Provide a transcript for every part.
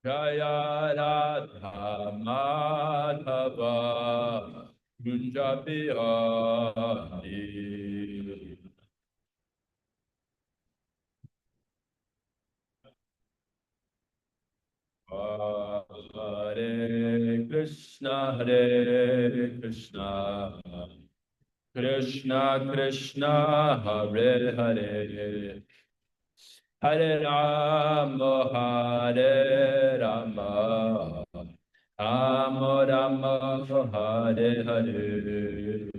Jaya Radha Madhava Kunja Bihari. Hare Krishna, Hare Krishna, Krishna Krishna, Hare Hare, Hare Rama, Hare Rama, Rama Rama, Hare Hare.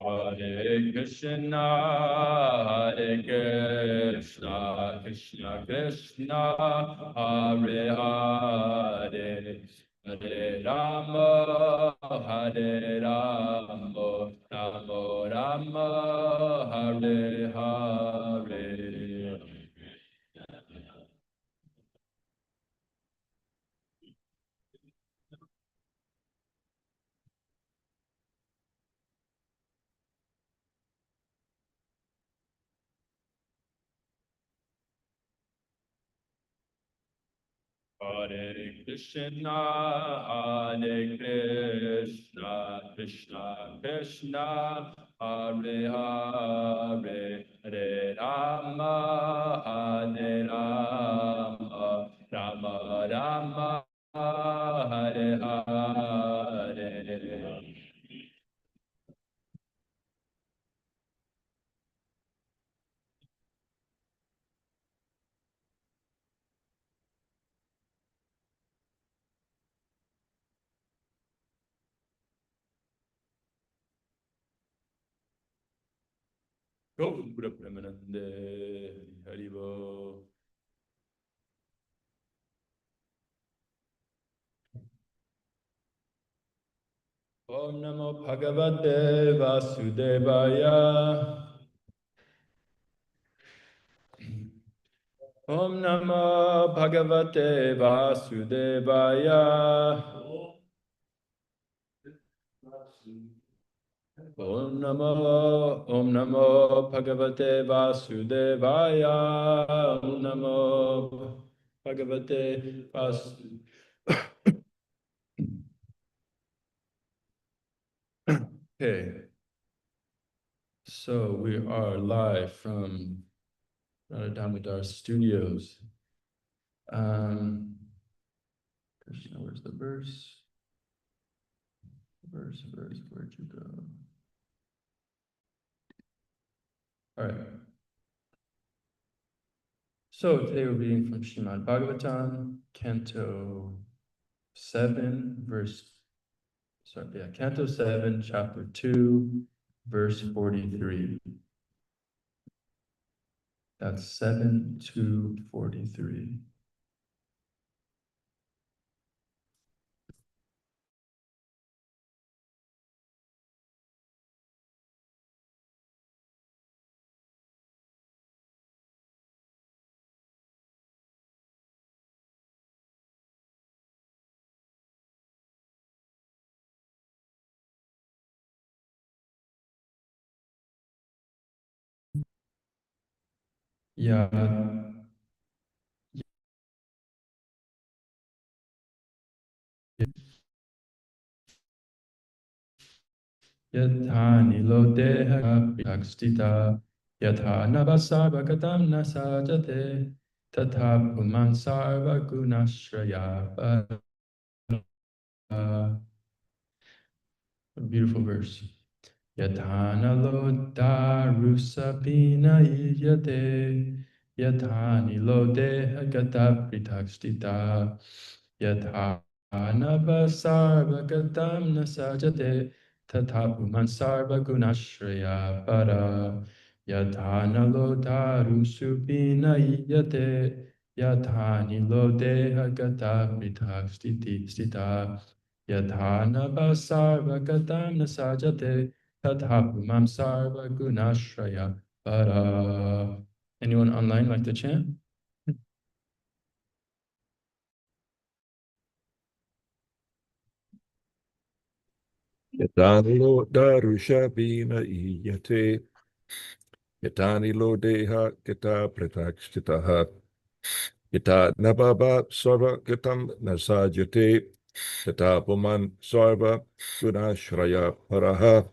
Hare Krishna, Hare Krishna, Krishna Krishna, Hare Hare, Hare Rama, Hare Rama, Rama Rama, Hare Hare. Hare Krishna, Hare Krishna, Krishna Krishna, Hare Hare, Hare Rama, Hare Rama, Rama Rama, Hare Hare. Gaura Premanande, Haribo. Om Namo Bhagavate Vasudevaya. Om Namo Bhagavate Vasudevaya. Om Namo Bhagavate Vasudevaya. Om Namo Bhagavate Vasudevaya. Okay, so we are live from Damodar Studios. Krishna, where's the verse? Verse, where'd you go? All right. So today we're reading from Srimad Bhagavatam, Canto 7, Canto 7, Chapter 2, verse 43. That's 7 to 43. Yeah. Yatha nilo deha prakstita, yatha navasarvagatam nasajate, tatha puman sarva gunashraya. A beautiful verse. Yatana lo darusapina iyate, yatani lo deha gata pritakstita, yatana vasarva gatam nasajate, tathapuman sarva gunashraya para, yatana lo darusupina iyate, yatani lo deha gata pritakstita, Yadhana sarva gatam nasajate, tadhapumam sarva gunashraya para. Anyone online like to chant? Yatani lo darusha bina iyate. Yatani lo deha kita pratakshitaha. Yata nababa sarva kitam nasajate. Yata puman sarva gunashraya paraha.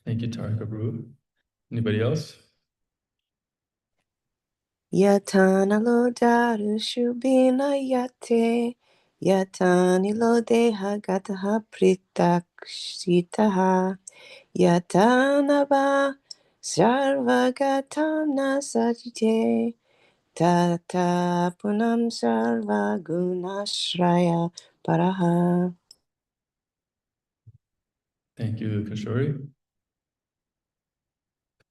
Thank you, Tarika Brew. Anybody else? Yatana lo darushu bina yate. Yatani lo deha gataha pritakshitaha. Yatana va sarvagatam nasajite. Tata punam sarva gunashraya paraha. Thank you, Kishori.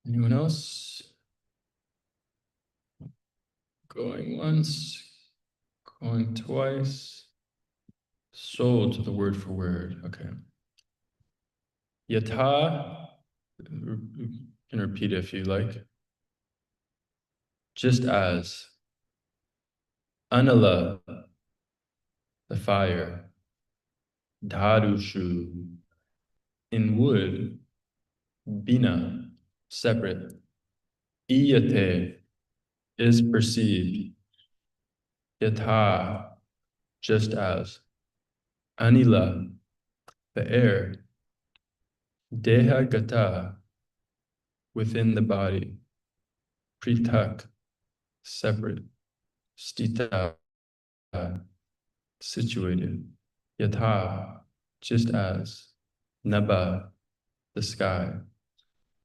Anyone else? Going once, going twice. Sold to the word for word. Okay. Yata, you can repeat it if you like. Just as. Anala, the fire. Dharushu, in wood. Bina, separate. Iyate, is perceived. Yatha, just as. Anila, the air. Deha gata, within the body. Pritak, separate. Stita, situated. Yatha, just as. Naba, the sky.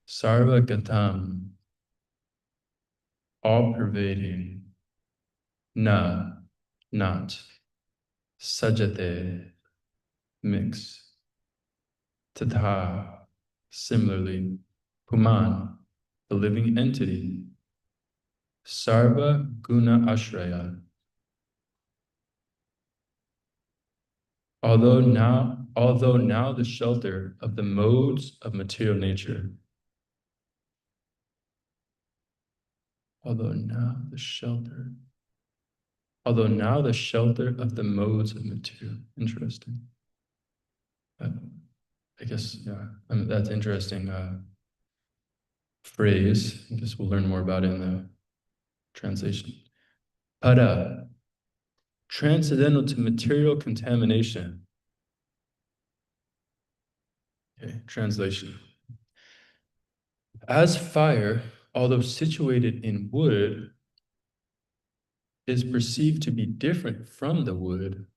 Sarva gatam, all pervading. Na, not. Sajate, mix. Tatha, similarly. Puman, the living entity. Sarva guna ashraya. Although now the shelter of the modes of material nature. Although now the shelter of the modes of material. Interesting. I guess, yeah, that's interesting phrase. I guess we'll learn more about it in the translation. Para, transcendental to material contamination. Okay, translation. As fire, although situated in wood, is perceived to be different from the wood,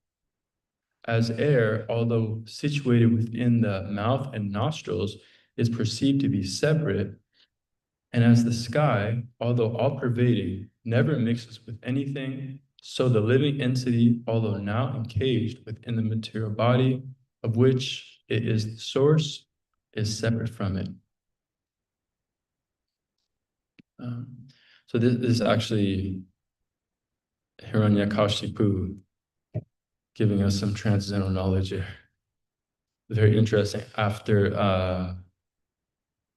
as air, although situated within the mouth and nostrils, is perceived to be separate, and as the sky, although all-pervading, never mixes with anything, so the living entity, although now encaged within the material body, of which it is the source, is separate from it. So this is actually Hiranyakashipu giving us some transcendental knowledge here. Very interesting.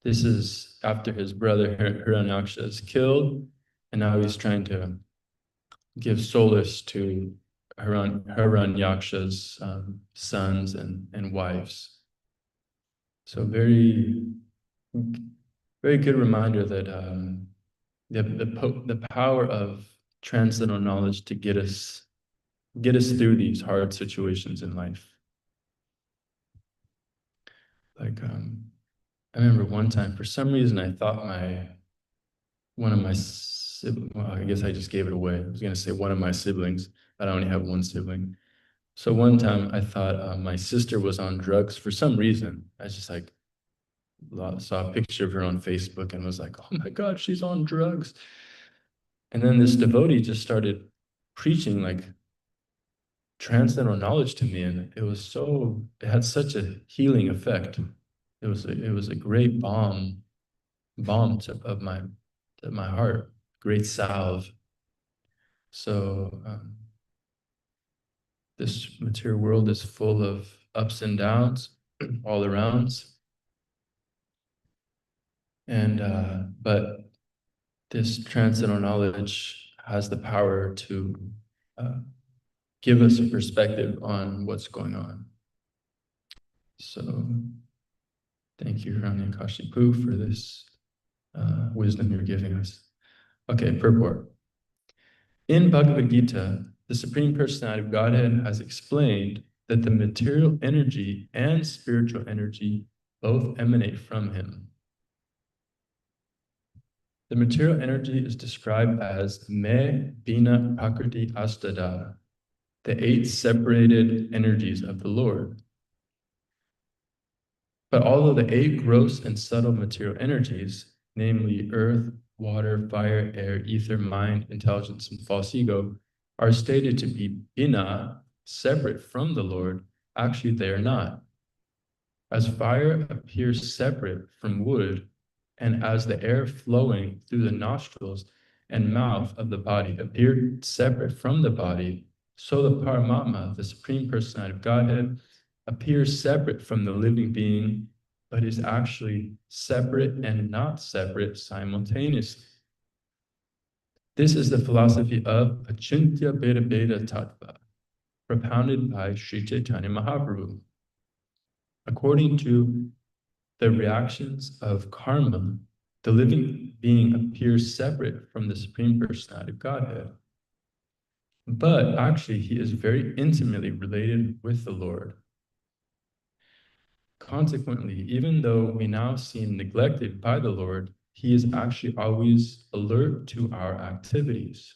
This is after his brother Hiranyaksha is killed, and now he's trying to give solace to Hiranyaksha's sons and wives. So very, very good reminder that the power of transcendental knowledge to get us through these hard situations in life. Like, I remember one time, for some reason, I thought one of my siblings, well, I guess I just gave it away. I was gonna say one of my siblings, but I only have one sibling. So one time I thought my sister was on drugs for some reason. I just like saw a picture of her on Facebook and was like, oh my God, she's on drugs. And then this devotee just started preaching like transcendental knowledge to me, and it had such a healing effect. It was a great balm of my heart, great salve. So this material world is full of ups and downs all around. And but this transcendental knowledge has the power to give us a perspective on what's going on. So thank you, Hiranyakashipu, for this wisdom you're giving us. Okay, purport. In Bhagavad Gita, the Supreme Personality of Godhead has explained that the material energy and spiritual energy both emanate from him. The material energy is described as Me, Bina, Prakriti, Astada, the 8 separated energies of the Lord. But although the 8 gross and subtle material energies, namely earth, water, fire, air, ether, mind, intelligence, and false ego, are stated to be bina, separate from the Lord, actually they are not. As fire appears separate from wood, and as the air flowing through the nostrils and mouth of the body appeared separate from the body, so the Paramatma, the Supreme Personality of Godhead, appears separate from the living being, but is actually separate and not separate simultaneously. This is the philosophy of Achintya Beda Beda Tattva, propounded by Sri Chaitanya Mahaprabhu. According to the reactions of karma, the living being appears separate from the Supreme Personality of Godhead. But actually, he is very intimately related with the Lord. Consequently, even though we now seem neglected by the Lord, he is actually always alert to our activities.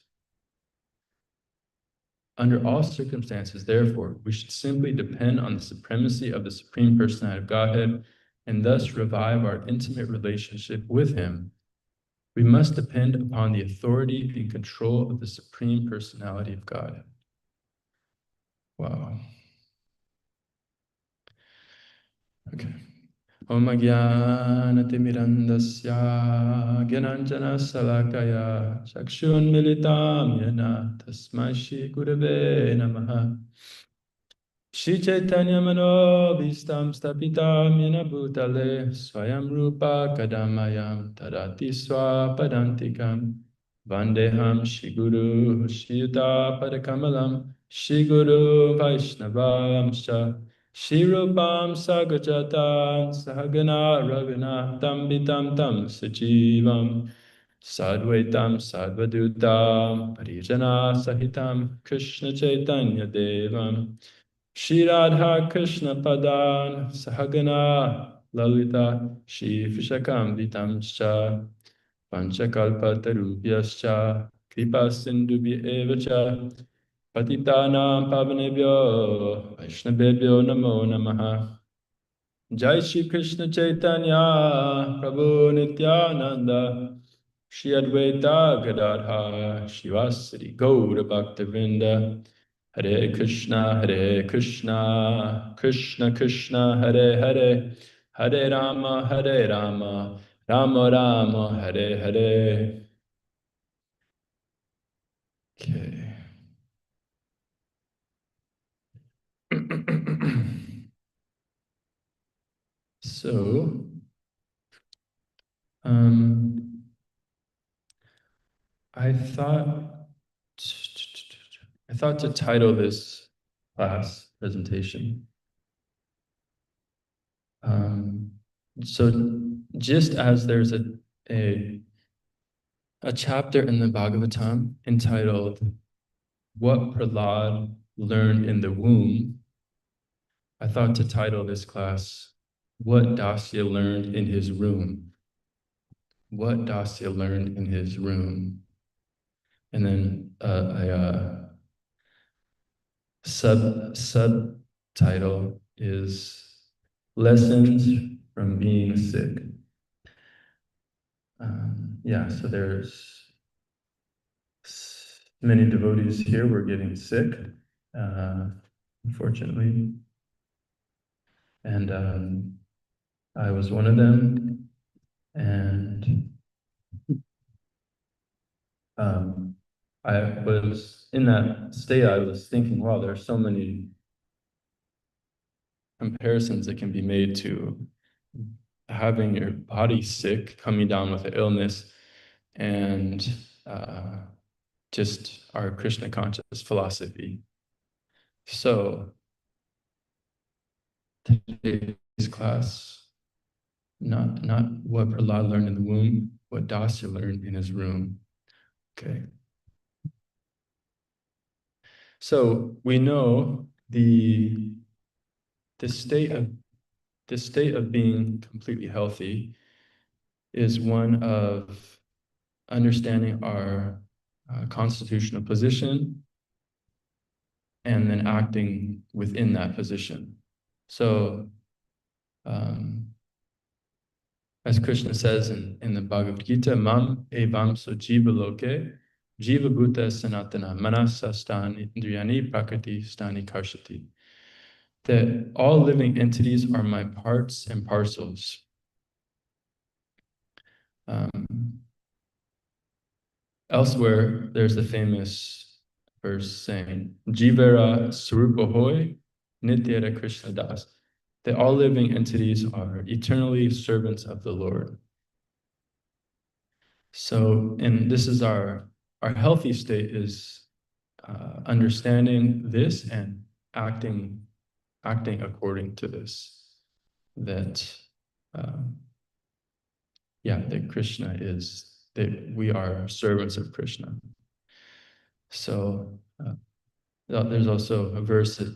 Under all circumstances, therefore, we should simply depend on the supremacy of the Supreme Personality of Godhead and thus revive our intimate relationship with him. We must depend upon the authority and control of the Supreme Personality of Godhead. Wow. Okay. Om Jnanatirmirandasya Gyananjana Salakaya Chakshun Militam Yena Tasmai Shri Gurave Namaha Shri Chaitanya Manobhistam Stapitam Yena Bhutale Swayam Rupa Kadamayam Tadati Swapadantikam Vandeham Shri Guru Shri Yuta Padakamalam Shri Guru Vaishnavam Shri Rupam Sagajatan Sahagana Raghunatham Vitam Tam Sajivam Sadvaitam Sadvadutam Parijana Sahitam Krishna Chaitanya Devam Shri Radha Krishna Padan Sahagana Lalita Shri Vishakam Vitamscha Panchakalpa Tarubhyascha Kripa Sindhubhya Evacha Patitanam Pavanebhyo Vaishnavebhyo Namo Namaha Jai Shri Krishna Chaitanya Prabhu Nityananda Shri Advaita Gadadha Shivasari Gaura Bhaktavinda Hare Krishna, Krishna Krishna, Hare Hare, Hare Rama, Rama Rama, Hare Hare. Okay. So, I thought to title this class presentation. So just as there's a chapter in the Bhagavatam entitled What Prahlad Learned in the Womb, I thought to title this class What Dasya Learned in His Room. What Dasya Learned in His Room. And then a subtitle is Lessons from Being Sick. Yeah, so there's many devotees here were getting sick, unfortunately. And I was one of them. And I was in that state, I was thinking, wow, there are so many comparisons that can be made to having your body sick, coming down with an illness, and just our Krishna conscious philosophy. So today's class, not what Prahlad learned in the womb, what Dasya learned in his room. Okay. So we know the state of being completely healthy is one of understanding our constitutional position and then acting within that position. So, as Krishna says in the Bhagavad Gita, Mam evam so jiva loke, jiva bhuta sanatana, manasa stani indriyani prakriti stani karshati. That all living entities are my parts and parcels. Elsewhere, there's the famous verse saying, Jivara Sarupa Hoy, Nityara Krishna Das. That all living entities are eternally servants of the Lord. So, and this is our healthy state is understanding this and acting according to this. That, that Krishna is, that we are servants of Krishna. So there's also a verse that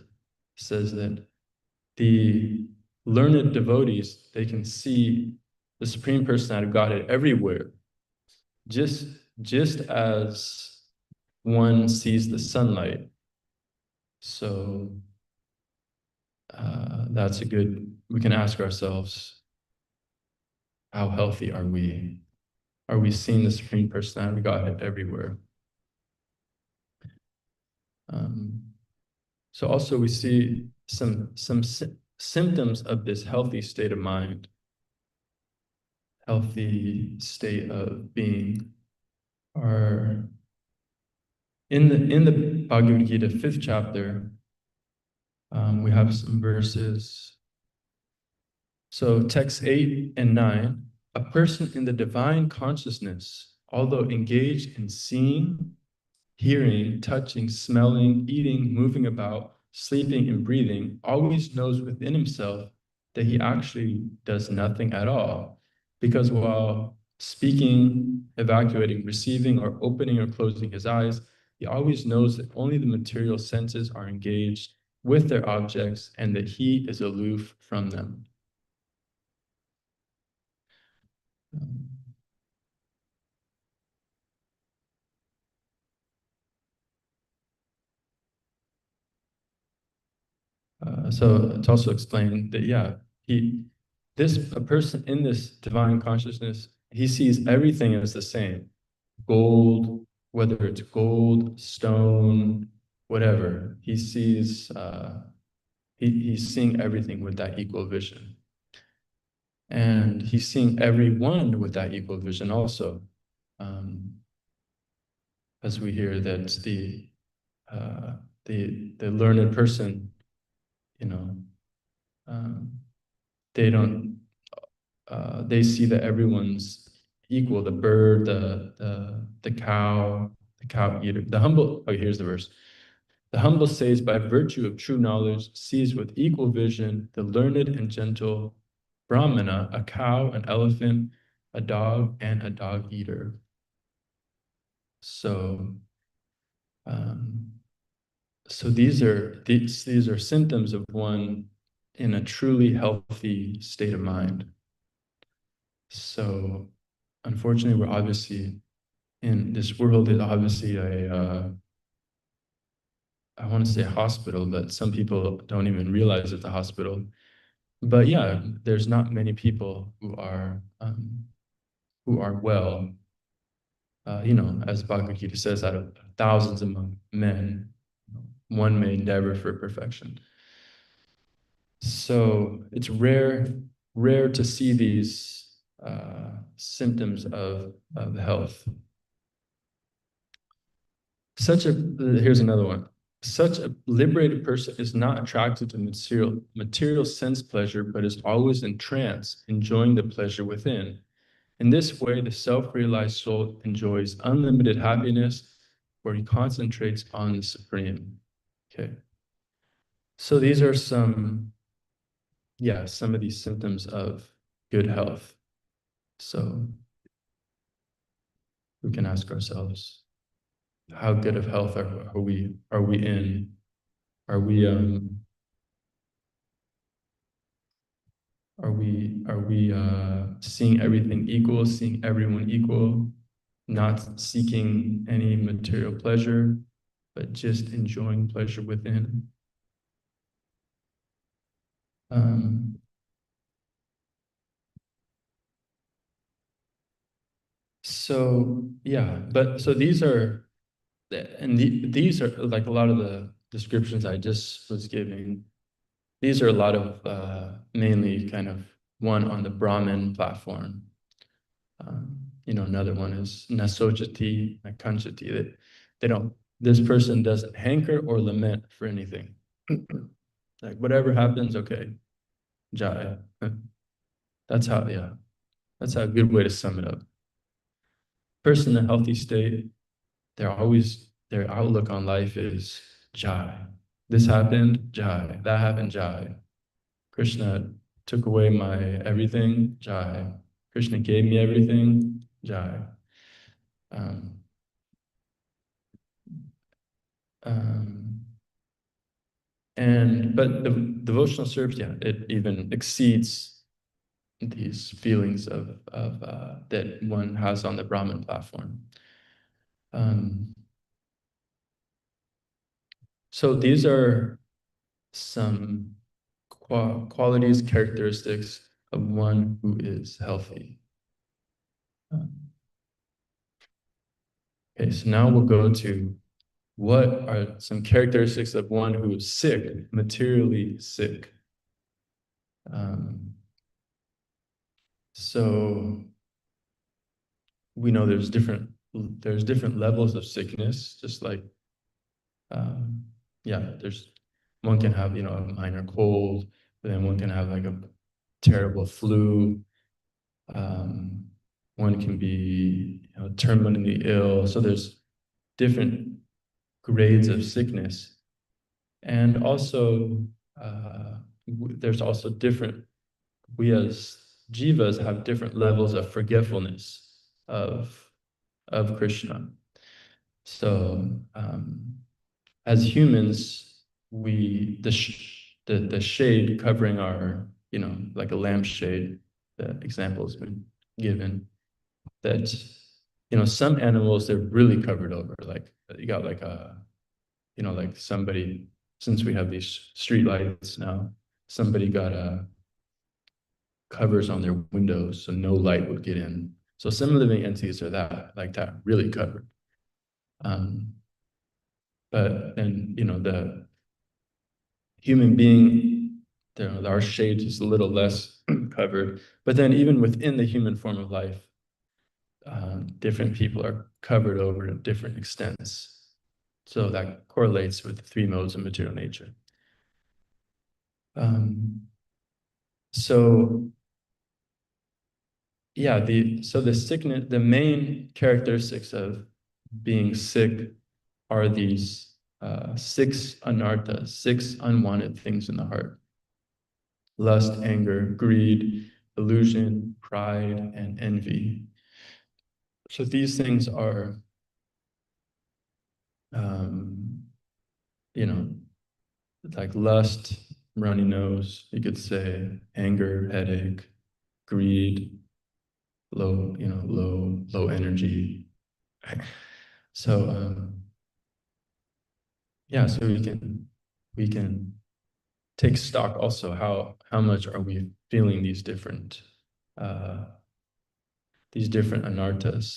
says that the learned devotees, they can see the Supreme Personality of Godhead everywhere, just as one sees the sunlight. So that's we can ask ourselves, how healthy are we? Are we seeing the Supreme Personality of Godhead everywhere? So also we see some symptoms of this healthy state of mind, healthy state of being, are in the Bhagavad Gita 5th chapter. We have some verses. So texts 8 and 9, a person in the divine consciousness, although engaged in seeing, hearing, touching, smelling, eating, moving about, sleeping, and breathing, always knows within himself that he actually does nothing at all. Because while speaking, evacuating, receiving, or opening or closing his eyes, he always knows that only the material senses are engaged with their objects and that he is aloof from them. So it's also explained that, a person in this divine consciousness, he sees everything as the same. Gold, whether it's gold, stone, whatever, he sees, he's seeing everything with that equal vision. And he's seeing everyone with that equal vision also. As we hear that the learned person, they see that everyone's equal, the bird, the cow eater, the humble, here's the verse. The humble says, by virtue of true knowledge, sees with equal vision the learned and gentle Brahmana, a cow, an elephant, a dog, and a dog eater. So, these are symptoms of one in a truly healthy state of mind. So, unfortunately, we're obviously in this world is obviously I want to say hospital, but some people don't even realize it's a hospital. But yeah, there's not many people who are well. As Bhagavad Gita says, out of thousands among men, one may endeavor for perfection. So it's rare to see these symptoms of health. Here's another one. Such a liberated person is not attracted to material sense pleasure, but is always in trance, enjoying the pleasure within. In this way, the self-realized soul enjoys unlimited happiness, where he concentrates on the Supreme. Okay. So these are some of these symptoms of good health. So we can ask ourselves, how good of health are we in? Are we seeing everything equal, seeing everyone equal, not seeking any material pleasure, but just enjoying pleasure within? So these are, these are like a lot of the descriptions I just was giving. These are a lot of mainly kind of one on the Brahmin platform. Another one is nasojati, nakanchati. They don't, this person doesn't hanker or lament for anything. Like whatever happens, okay, jaya. That's a good way to sum it up. Person in a healthy state, their outlook on life is jai. This happened, jai. That happened, jai. Krishna took away my everything, jai. Krishna gave me everything, jai. But the devotional service, it even exceeds these feelings of that one has on the Brahman platform. So these are some qualities, characteristics of one who is healthy. Okay, so now we'll go to what are some characteristics of one who is sick, materially sick. So we know there's different levels of sickness, just like there's one can have a minor cold, but then one can have like a terrible flu. One can be terminally ill. So there's different grades of sickness, and also there's also different. We as jivas have different levels of forgetfulness of Krishna. So as humans, the shade covering our, like a lampshade, the example has been given, that some animals, they're really covered over. Like you got like like somebody, since we have these street lights now, somebody got covers on their windows so no light would get in. So some living entities are like that, really covered. But then the human being, our shade is a little less covered. But then even within the human form of life, different people are covered over to different extents. So that correlates with the three modes of material nature. The sickness, the main characteristics of being sick are these 6 anarthas, 6 unwanted things in the heart: lust, anger, greed, illusion, pride, and envy. So these things are, like lust, runny nose, you could say, anger, headache, greed, low energy. So so we can take stock also, how much are we feeling these different anarthas.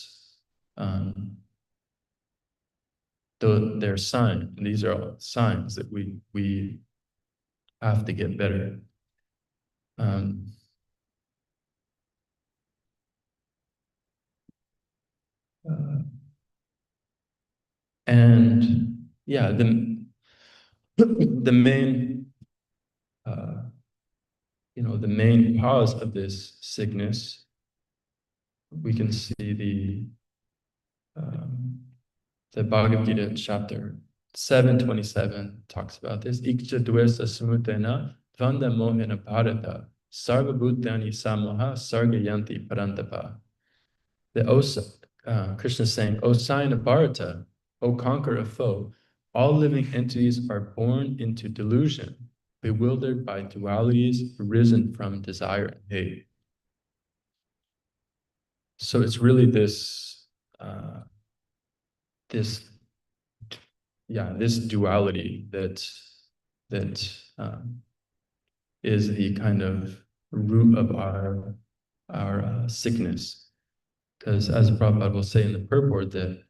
Though they're signs, and these are all signs that we have to get better. the main, the main cause of this sickness, we can see the Bhagavad Gita chapter 7:27 talks about this. Ikcha dvesa samutena vanda mohena bharata sarva bhutani samoha sargayanti parantapa. Krishna is saying, O sign of Bharata, O conqueror of foe, all living entities are born into delusion, bewildered by dualities arisen from desire and hate. So it's really this duality that is the kind of root of our sickness. Because as Prabhupada will say in the purport, that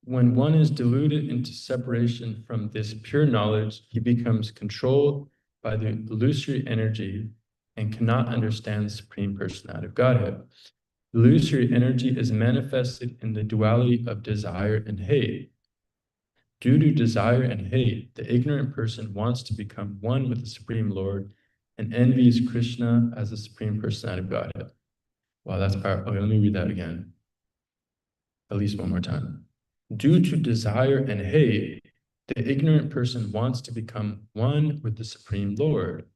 when one is deluded into separation from this pure knowledge, he becomes controlled by the illusory energy and cannot understand the Supreme Personality of Godhead. Illusory energy is manifested in the duality of desire and hate. Due to desire and hate, the ignorant person wants to become one with the Supreme Lord and envies Krishna as the Supreme Personality of Godhead. Wow, that's powerful. Okay, let me read that again. At least one more time. Due to desire and hate, the ignorant person wants to become one with the Supreme Lord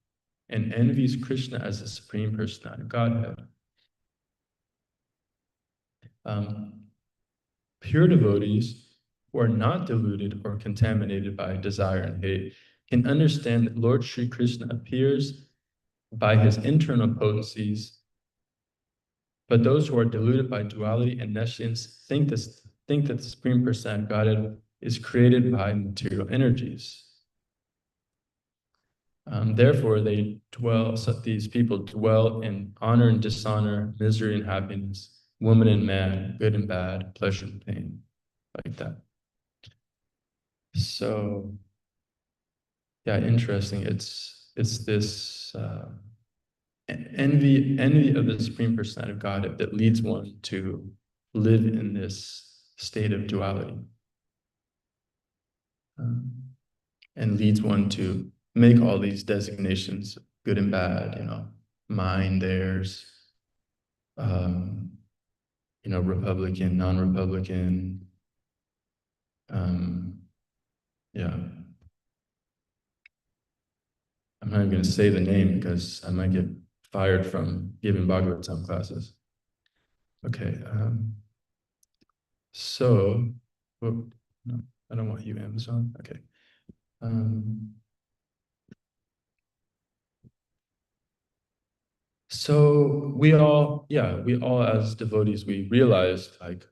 and envies Krishna as the Supreme Personality of Godhead. Pure devotees who are not deluded or contaminated by desire and hate can understand that Lord Sri Krishna appears by his internal potencies, but those who are deluded by duality and nescience think that the Supreme Personality of Godhead is created by material energies. Therefore, these people dwell in honor and dishonor, misery and happiness, woman and man, good and bad, pleasure and pain, like that. So, yeah, interesting. It's this envy of the Supreme Personality of God that leads one to live in this state of duality, and leads one to make all these designations, good and bad, mine, theirs, Republican, non-Republican, yeah. I'm not even going to say the name because I might get fired from giving Bhagavatam classes. Okay. No, I don't want you, Amazon. Okay. So we all as devotees, we realized like,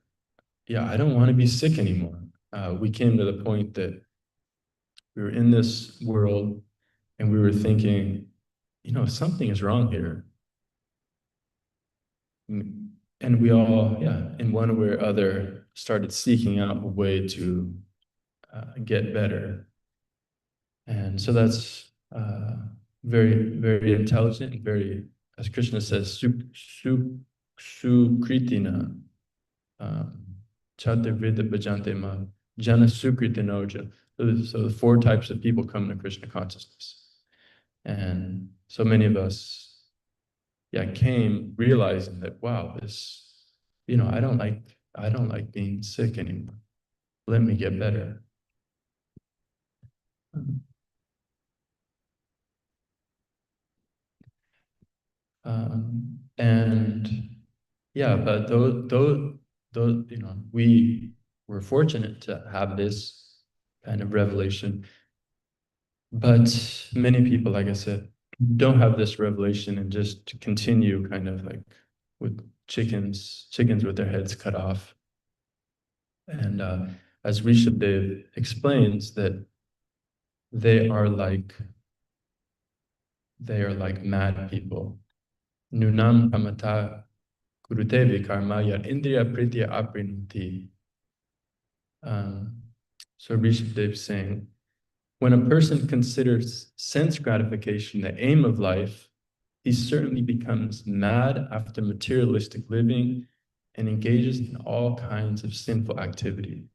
I don't want to be sick anymore. We came to the point that we were in this world and we were thinking, something is wrong here. And we all, in one way or other, started seeking out a way to get better. And so that's very, very intelligent and very, as Krishna says, sukritina, chaturvida bhajante ma, jana sukritinoja. So the four types of people come to Krishna consciousness. And so many of us, came realizing that, wow, this, I don't like being sick anymore. Let me get better. But those, we were fortunate to have this kind of revelation. But many people, like I said, don't have this revelation and just continue kind of like with chickens with their heads cut off. And as Rishabdev explains, that they are like mad people. Nunam kamata kurutevi karmaya indriya pritya aprinati. So Rishabdev is saying, when a person considers sense gratification the aim of life, he certainly becomes mad after materialistic living and engages in all kinds of sinful activity.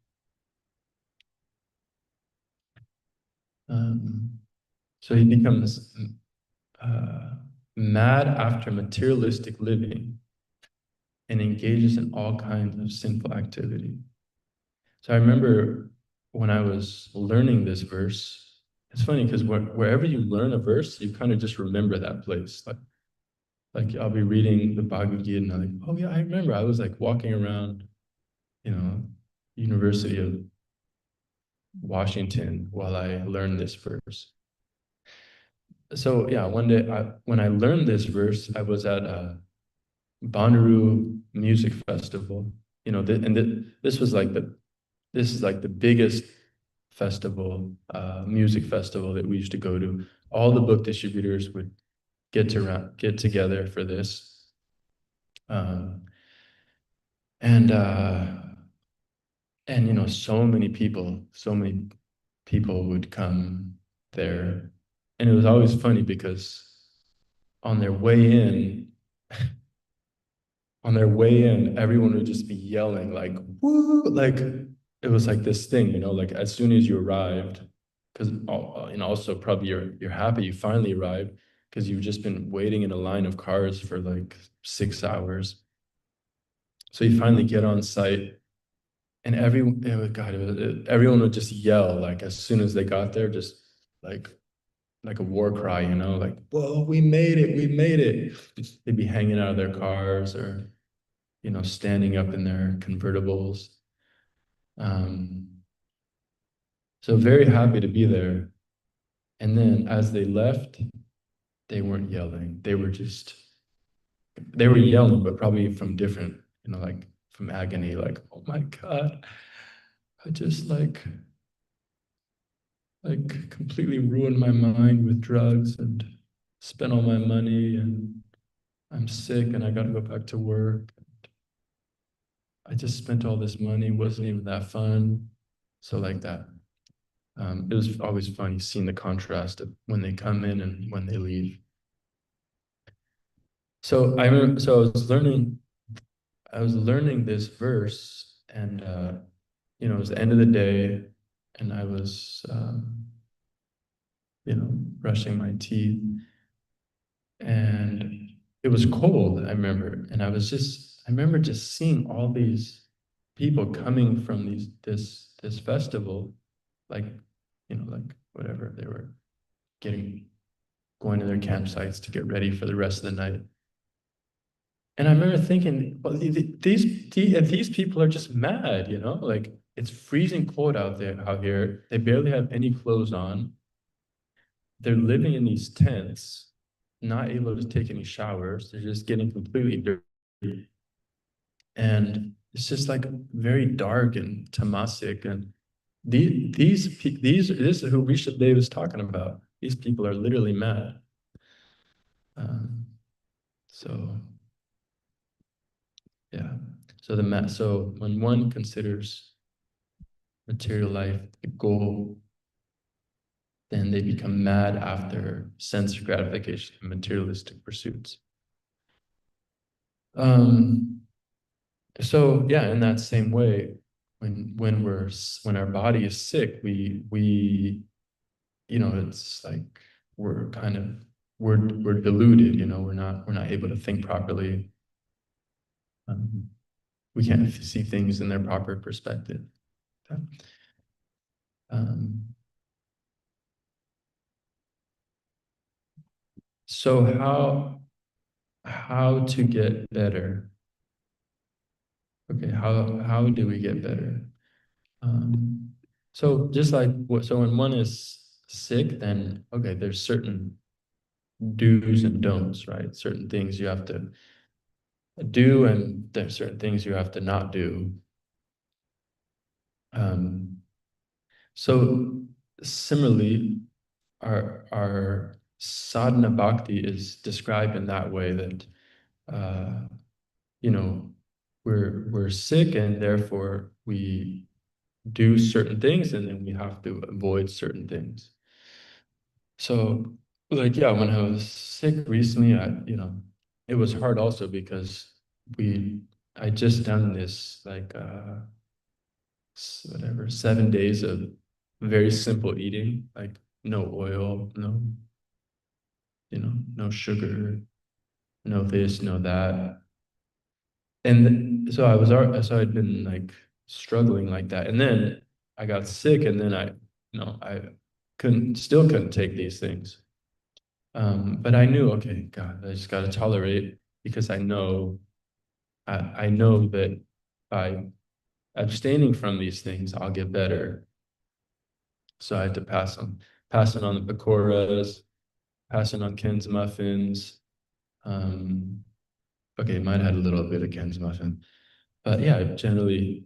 So he becomes mad after materialistic living and engages in all kinds of sinful activity. So I remember when I was learning this verse, it's funny because wherever you learn a verse, you kind of just remember that place. Like I'll be reading the Bhagavad Gita and I'm like, oh yeah, I remember I was like walking around, University of Washington while I learned this verse. So yeah, one day when I learned this verse, I was at a Bonnaroo music festival. This was like this is like the biggest festival, music festival that we used to go to. All the book distributors would get together for this. And so many people would come there. And it was always funny because on their way in, everyone would just be yelling like, woo, like it was like this thing, like as soon as you arrived, because also probably you're happy you finally arrived because you've just been waiting in a line of cars for like 6 hours. So you finally get on site and everyone would just yell like as soon as they got there, just like a war cry, like, whoa, we made it, we made it. They'd be hanging out of their cars or standing up in their convertibles. So very happy to be there. And then as they left, they weren't yelling. They were yelling, but probably from different, like from agony, like, oh my God, I just like completely ruined my mind with drugs and spent all my money and I'm sick and I got to go back to work. I just spent all this money, wasn't even that fun. So like that. It was always funny seeing the contrast of when they come in and when they leave. So I remember, so I was learning this verse and, it was the end of the day and I was, brushing my teeth and it was cold, I remember. And I remember just seeing all these people coming from this festival, like, like whatever, they were going to their campsites to get ready for the rest of the night. And I remember thinking, well, these people are just mad, like it's freezing cold out here. They barely have any clothes on. They're living in these tents, not able to take any showers. They're just getting completely dirty. And it's just like very dark and tamasic. And this is who Rishabh was talking about. These people are literally mad. So yeah. So when one considers material life the goal, then they become mad after sense gratification and materialistic pursuits. So yeah, in that same way, when our body is sick, we it's like we're deluded, we're not able to think properly. We can't see things in their proper perspective. So how to get better? Okay, how do we get better? So just like so when one is sick, then okay, there's certain do's and don'ts, right? Certain things you have to do, and there's certain things you have to not do. So similarly, our sadhana bhakti is described in that way that we're sick and therefore we do certain things and then we have to avoid certain things. So like, yeah, when I was sick recently, it was hard also because we I just done this like whatever 7 days of very simple eating, like no oil, no sugar, no this, no that. And so so I'd been like struggling like that. And then I got sick, and then I still couldn't take these things. But I knew, okay, God, I just got to tolerate, because I know that by abstaining from these things, I'll get better. So I had to pass on the pakoras, passing on Ken's muffins. Okay, might have had a little bit of Ken's muffin, but yeah, generally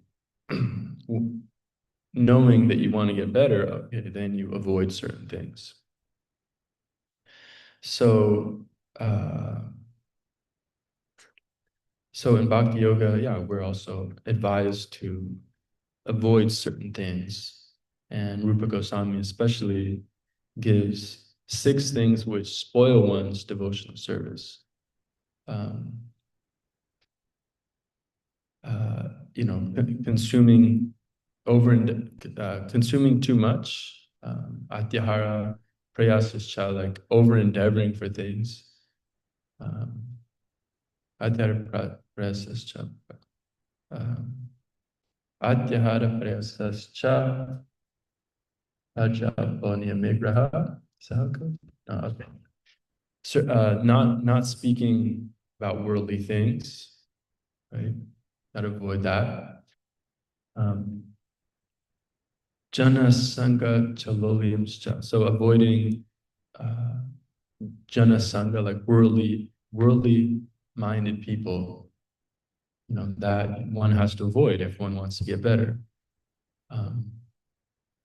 knowing that you want to get better, okay, then you avoid certain things. So, so in Bhakti Yoga, yeah, we're also advised to avoid certain things. And Rupa Goswami especially gives 6 things which spoil one's devotional service. Consuming consuming too much, atyahara, prayasascha, like over endeavoring for things. Atyahara prayasascha, atyahara prayasascha, ajaponya megraha. Is that how it goes? No, okay. So, not speaking about worldly things, right? Gotta avoid that. Jana Sangha Chaloliamscha. So avoiding Jana Sangha, like worldly minded people, that one has to avoid if one wants to get better.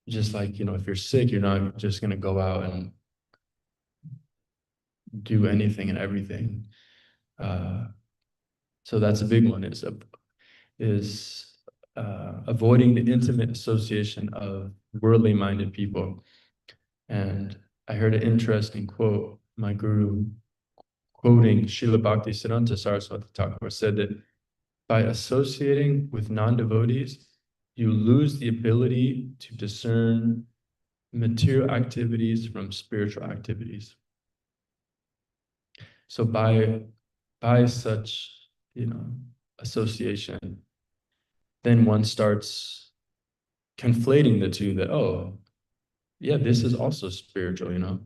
Just like, if you're sick, you're not just going to go out and do anything and everything. So that's a big one, is avoiding the intimate association of worldly minded people. And I heard an interesting quote, my guru quoting Srila Bhakti Siddhanta Saraswati Thakur said that by associating with non-devotees, you lose the ability to discern material activities from spiritual activities. So by such, association, then one starts conflating the two, that, oh, yeah, this is also spiritual,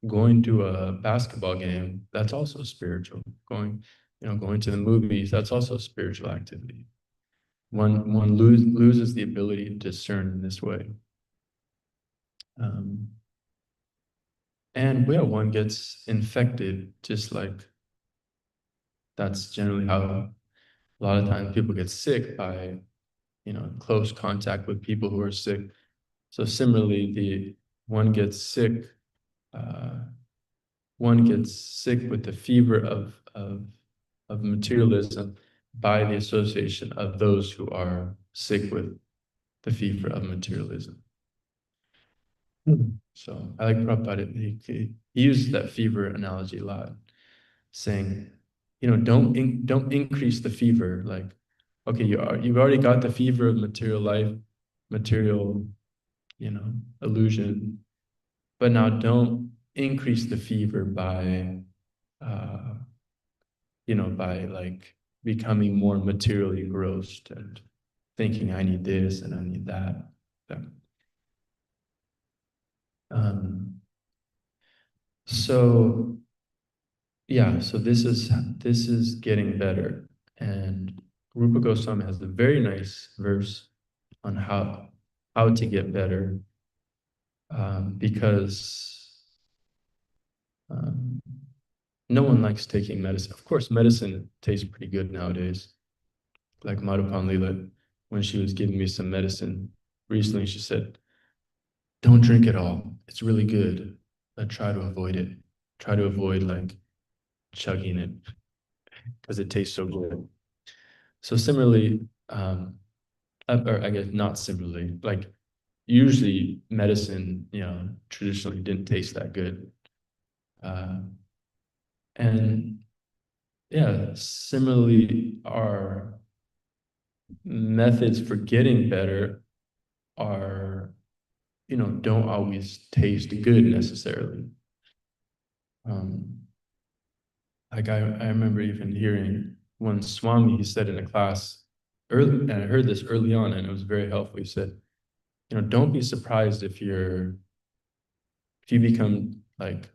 going to a basketball game, that's also spiritual. Going to the movies, that's also spiritual activity. One loses the ability to discern in this way. And yeah, one gets infected, just like that's generally how a lot of times people get sick, by close contact with people who are sick. So similarly, one gets sick with the fever of materialism by the association of those who are sick with the fever of materialism. So I like Prabhupada, he uses that fever analogy a lot, saying, don't increase the fever. Like, okay, you've already got the fever of material life, material, illusion, but now don't increase the fever by by like becoming more materially engrossed and thinking I need this and I need that. So yeah, so this is getting better. And Rupa Goswami has a very nice verse on how to get better, because no one likes taking medicine. Of course, medicine tastes pretty good nowadays. Like Madhupan Leela, when she was giving me some medicine recently, she said, don't drink it all. It's really good, but try to avoid it. Try to avoid like chugging it, because it tastes so good. So similarly, or I guess not similarly, like usually medicine, traditionally didn't taste that good. And yeah, similarly, our methods for getting better are, don't always taste good necessarily. Like I remember even hearing one Swami, he said in a class early, and I heard this early on, and it was very helpful. He said, don't be surprised if you become like,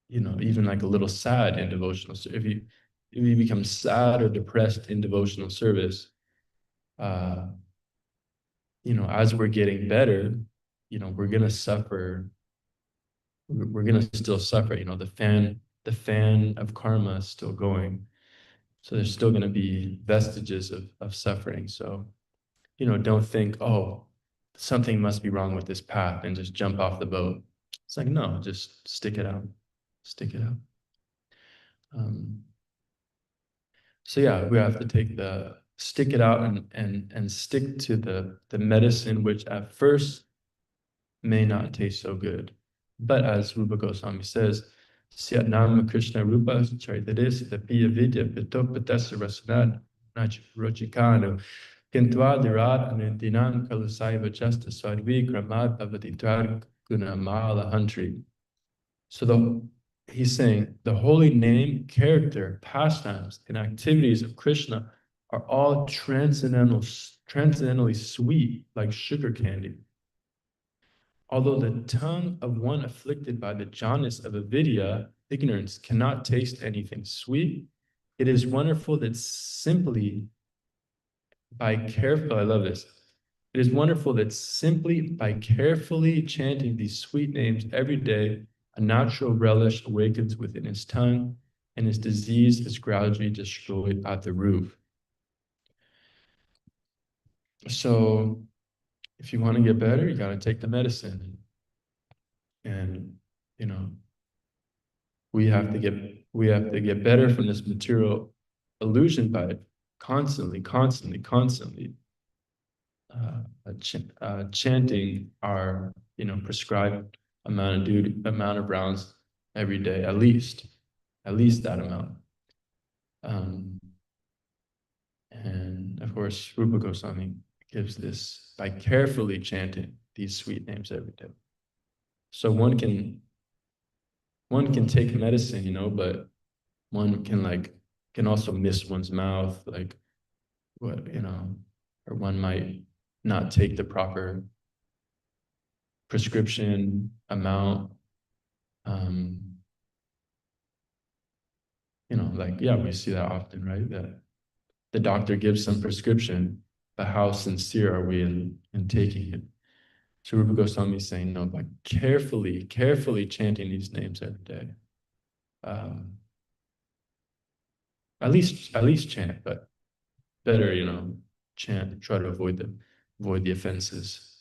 even like a little sad in devotional, if you become sad or depressed in devotional service, uh, as we're getting better, we're gonna suffer. We're gonna still suffer. The fan of karma is still going. So there's still gonna be vestiges of suffering. So, don't think, oh, something must be wrong with this path and just jump off the boat. It's like, no, just stick it out. Stick it out. So yeah, we have to stick it out and stick to the medicine, which at first may not taste so good. But as Rupa Goswami says, Syat Nama Krishna Rupa Charitadis, the Piya Vidya Pito Patasa Rasanad Rochikano, Kintwadirat Anindinam Kalasaiva Justa Swadvi Gramad Bhavati Gunamala Hantri. So he's saying the holy name, character, pastimes, and activities of Krishna are all transcendentally sweet, like sugar candy. Although the tongue of one afflicted by the jaundice of avidya, ignorance, cannot taste anything sweet, it is wonderful that simply by careful, I love this. It is wonderful that simply by carefully chanting these sweet names every day, a natural relish awakens within his tongue, and his disease is gradually destroyed at the root. So, if you want to get better, you got to take the medicine. And, we have to get better from this material illusion by constantly chanting our prescribed amount of rounds every day, at least that amount. And of course, Rupa Goswami gives this by carefully chanting these sweet names every day. So one can take medicine, but one can also miss one's mouth, like or one might not take the proper prescription amount. We see that often, right? That the doctor gives some prescription, but how sincere are we in taking it? So Rupa Goswami is saying, no, by carefully chanting these names every day. At least chant, but better, chant, try to avoid the offenses.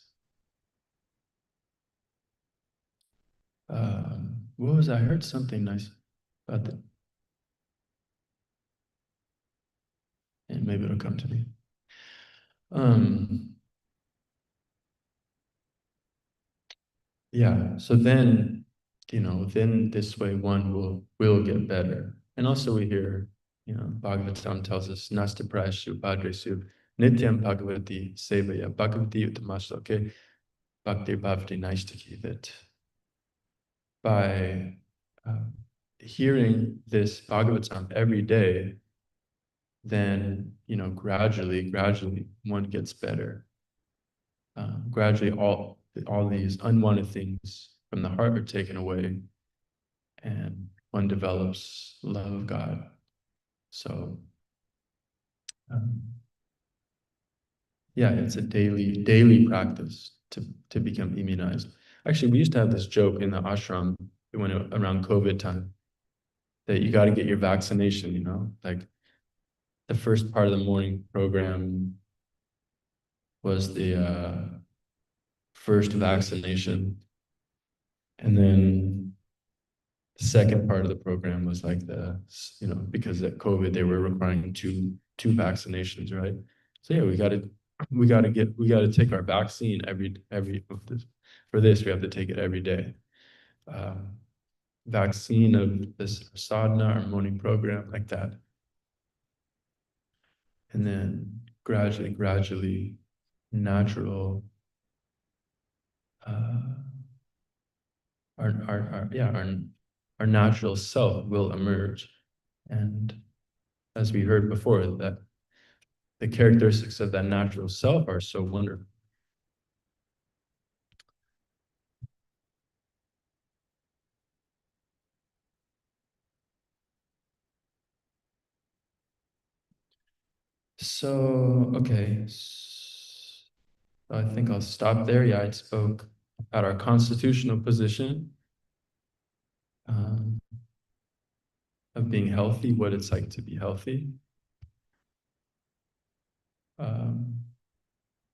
What was I heard something nice about that? And maybe it'll come to me. Yeah, so then, then this way one will get better. And also we hear, Bhagavatam tells us, Nasta Prashu Bhadresu Nityam Bhagavati Sevaya Bhagavati Uttamasoke Bhakti Bhavati Naistaki, that by hearing this Bhagavatam every day, then, gradually one gets better. Gradually all these unwanted things from the heart are taken away, and one develops love of God. So, yeah, it's a daily practice to become immunized. Actually, we used to have this joke in the ashram when around COVID time, that you got to get your vaccination. Like the first part of the morning program was the first vaccination, and then the second part of the program was like because of COVID they were requiring two vaccinations, right? So yeah, we got to take our vaccine every for this we have to take it every day. Vaccine of this sadhana or morning program, like that. And then gradually, natural, our natural self will emerge. And as we heard before, that the characteristics of that natural self are so wonderful. So, okay. I think I'll stop there. Yeah, I spoke about our constitutional position of being healthy, what it's like to be healthy,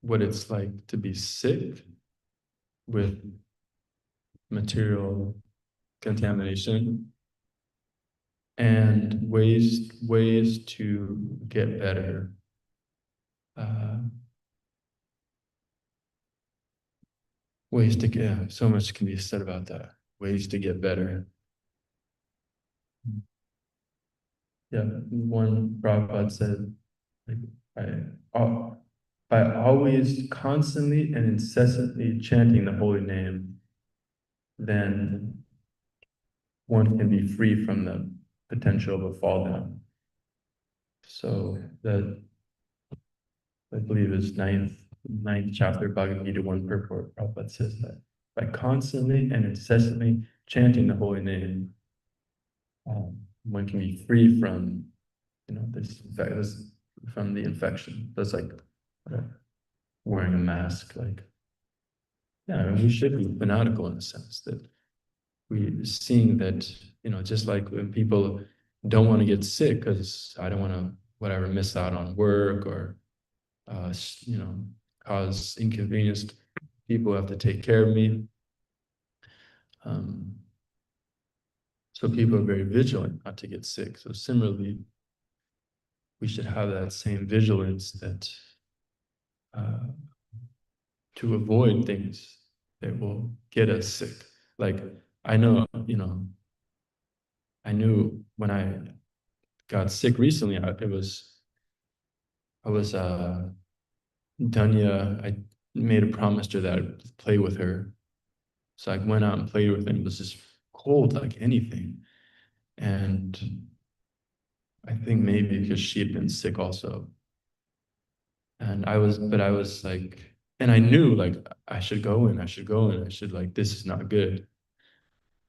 what it's like to be sick with material contamination, and ways to get better. Ways to get, so much can be said about that. Ways to get better. Yeah, one Prabhupada said, like, by always constantly and incessantly chanting the holy name, then one can be free from the potential of a fall down. So that, I believe, is ninth chapter Bhagavad Gita 1 purport. Prabhupada says that by constantly and incessantly chanting the holy name, one can be free from, this from the infection. That's like wearing a mask. Like, yeah, I mean, we should be fanatical in the sense that we seeing that, just like when people don't want to get sick because I don't want to whatever miss out on work or cause inconvenience. People have to take care of me. So people are very vigilant not to get sick. So similarly, we should have that same vigilance that to avoid things that will get us sick. Like I know, I knew when I got sick recently, I was Danya, I made a promise to her that I'd play with her. So I went out and played with her, and it was just cold like anything. And I think maybe because she had been sick also. And I was like, and I knew like I should go in, I should like, this is not good.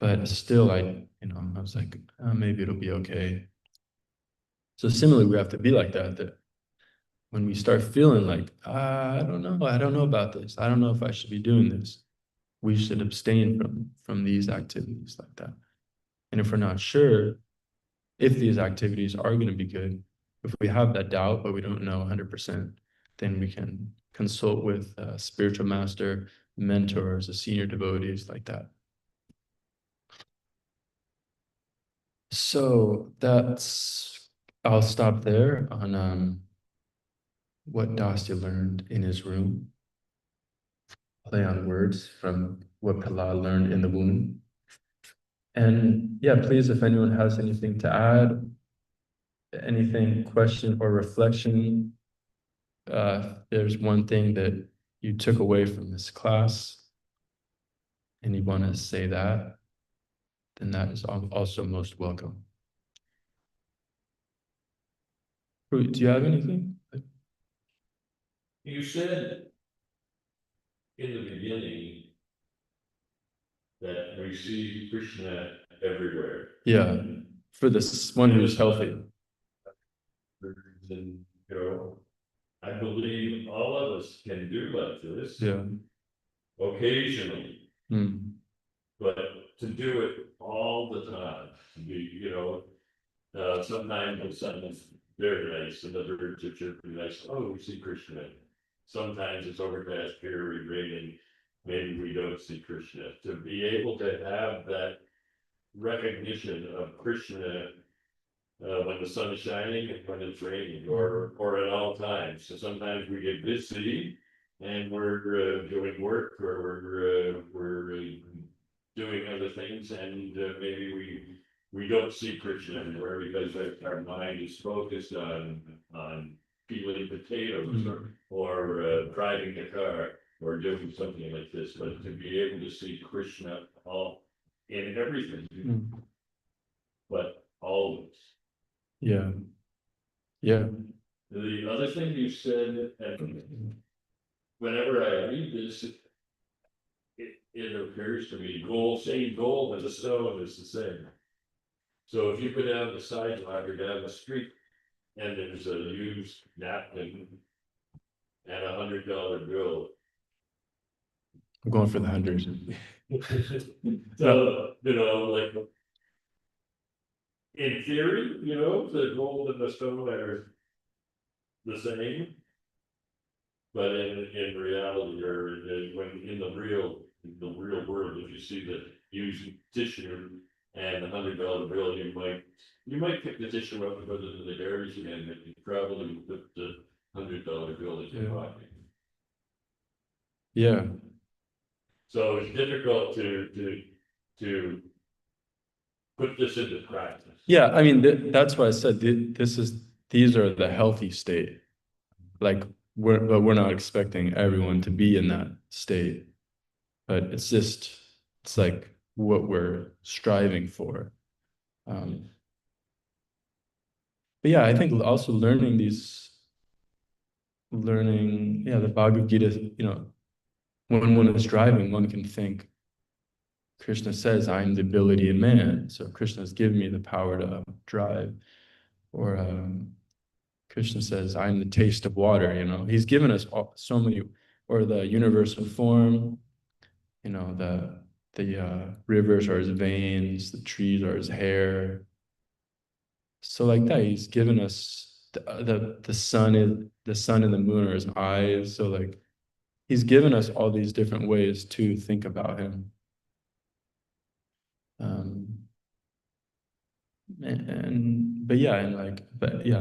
But still, I was like, maybe it'll be okay. So similarly, we have to be like that when we start feeling like, I don't know about this. I don't know if I should be doing this. We should abstain from these activities like that. And if we're not sure if these activities are going to be good, if we have that doubt, but we don't know 100%, then we can consult with a spiritual master, mentors, a senior devotees like that. So I'll stop there on what Dasya learned in his room. Play on words from what Pala learned in the womb. And yeah, please, if anyone has anything to add, anything, question or reflection, there's one thing that you took away from this class and you want to say that, then that is also most welcome. Do you have anything? You said in the beginning that we see Krishna everywhere. Yeah, for this one who's healthy. And, I believe all of us can do like this. Yeah. Occasionally. Mm. But to do it all the time, to be, sometimes the sun is very nice and the birds are chirping nice. Oh, we see Krishna. Sometimes it's overcast, very raining. Maybe we don't see Krishna. To be able to have that recognition of Krishna when the sun is shining and when it's raining, or at all times. So sometimes we get busy and we're doing work, or we're doing other things, and maybe we don't see Krishna anywhere because our mind is focused on peeling potatoes or driving a car or doing something like this, but to be able to see Krishna all in everything, but always. Yeah. Yeah. The other thing you said, and whenever I read this, it occurs to me, same goal as a stone is the same. So if you go down the sidewalk or down the street and there's a used napkin and $100 bill. I'm going for the 100. So, like in theory, the gold and the stone are the same. But in reality, or when in the real world, if you see the used tissue and the $100 bill, you might pick the tissue up and put it in the garbage again, but you probably put the $100 bill in your pocket. Yeah. So it's difficult to put this into practice. Yeah, I mean, that's why I said these are the healthy state. Like we're not expecting everyone to be in that state, but it's like what we're striving for. But yeah, I think also learning, the Bhagavad Gita, when one is driving, one can think, Krishna says, I am the ability in man. So Krishna has given me the power to drive. Or Krishna says, I'm the taste of water. He's given us so many, or the universal form, the rivers are his veins, the trees are his hair. So like that, he's given us the sun and the moon are his eyes. So like he's given us all these different ways to think about him.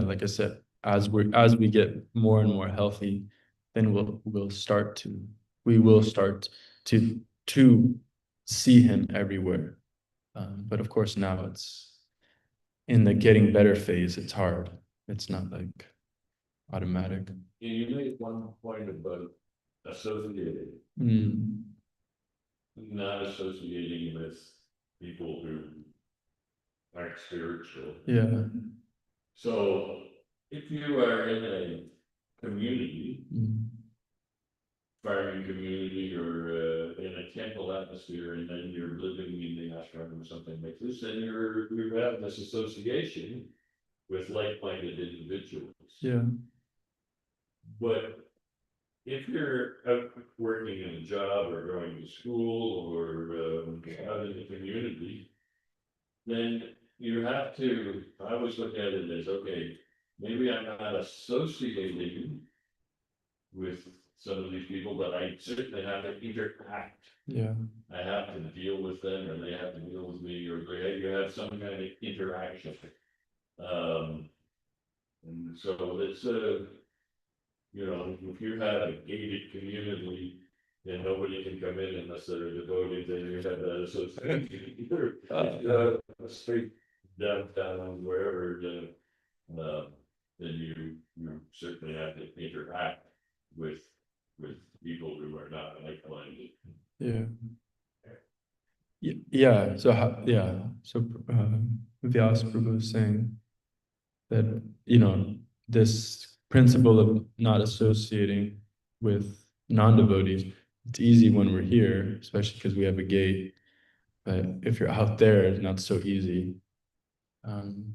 Like I said, as we get more and more healthy, then we will start to see him everywhere. But of course now it's in the getting better phase, it's hard. It's not like automatic. You made one point about associating, not associating with people who aren't spiritual. Yeah. So if you are in a community, farming community, or in a temple atmosphere, and then you're living in the ashram or something like this, and you have this association with like-minded individuals. Yeah. But if you're out working in a job or going to school or out in the community, then you have to, I always look at it as, okay, maybe I'm not associating with some of these people, but I certainly have to interact. Yeah. I have to deal with them, or they have to deal with me, or you have some kind of interaction. And so it's if you have a gated community, then nobody can come in unless they're devoted, then you have that association. Straight downtown, wherever, then you certainly have to interact with people who are not like-minded. Yeah. Yeah. So Vyasa Prabhu was saying that this principle of not associating with non-devotees, it's easy when we're here, especially because we have a gate. But if you're out there, it's not so easy. And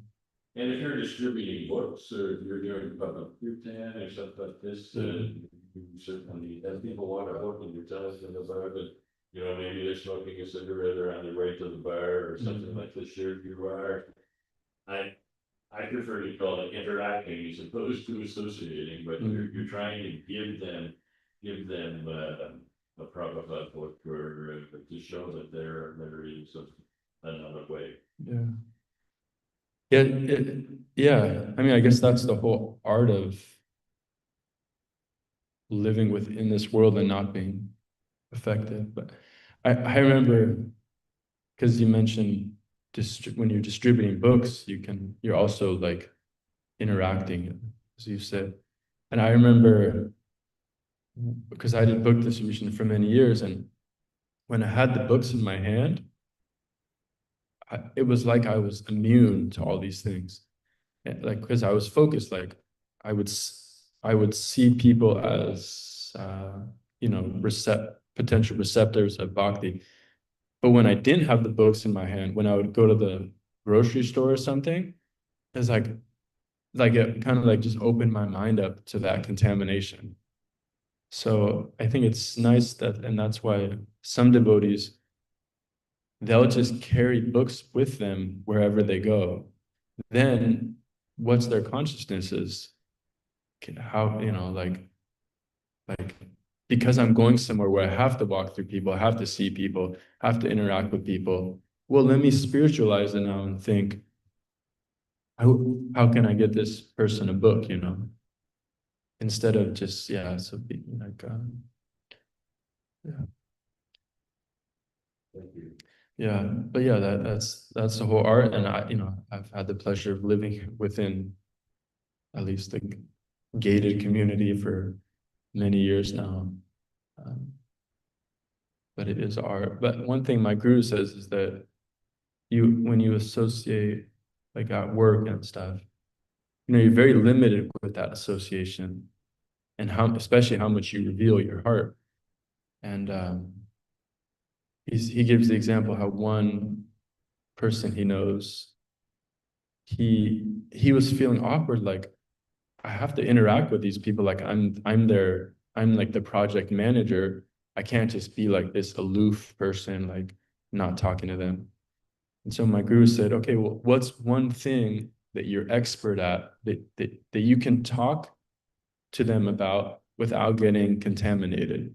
if you're distributing books, or if you're doing public kirtan or something like this, you certainly, and people want to open your telling them about it. Maybe they're smoking a cigarette or on their way to the bar or something like this. Here you are. I prefer to call it interacting as opposed to associating, but you're trying to give them a Prabhupada book, or to show that there is another way. Yeah. Yeah. I mean, I guess that's the whole art of living within this world and not being affected. But I remember, because you mentioned when you're distributing books, you're also like interacting, as you said. And I remember, because I did book distribution for many years, and when I had the books in my hand, it was like I was immune to all these things. Like, because I was focused, like I would see people as potential receptors of bhakti. But when I didn't have the books in my hand, when I would go to the grocery store or something, it's like it kind of like just opened my mind up to that contamination. So I think it's nice that, and that's why some devotees, they'll just carry books with them wherever they go. Then what's their consciousness is how, like, because I'm going somewhere where I have to walk through people, I have to see people, have to interact with people. Well, let me spiritualize it now and think, how can I get this person a book, instead of just, yeah, so be like, yeah. Thank you. Yeah, but yeah, that's the whole art, and I've had the pleasure of living within at least the gated community for many years now. But it is art. But one thing my guru says is that when you associate like at work and stuff, you're very limited with that association, and especially how much you reveal your heart. And he gives the example how one person he knows, he was feeling awkward, like I have to interact with these people, like I'm like the project manager. I can't just be like this aloof person, like not talking to them. And so my guru said, okay, well, what's one thing that you're expert at that you can talk to them about without getting contaminated?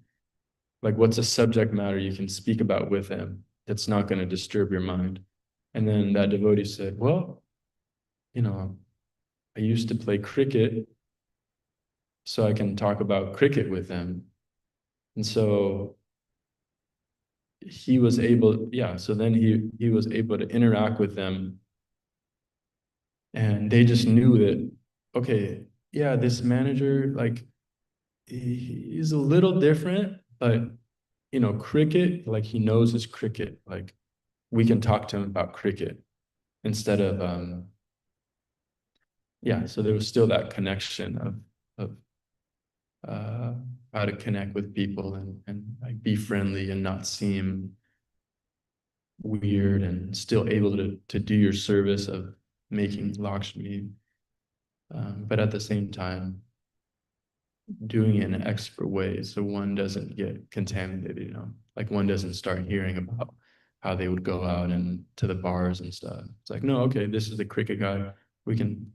Like, what's a subject matter you can speak about with them that's not going to disturb your mind? And then that devotee said, well, I used to play cricket, so I can talk about cricket with them. And so he was able, yeah, so then he was able to interact with them, and they just knew that, okay, yeah, this manager, like he's a little different, but cricket, like he knows his cricket. Like we can talk to him about cricket instead of yeah, so there was still that connection of uh how to connect with people and like be friendly and not seem weird, and still able to do your service of making Lakshmi, but at the same time doing it in an expert way so one doesn't get contaminated, like one doesn't start hearing about how they would go out and to the bars and stuff. It's like, no, okay, this is the cricket guy. We can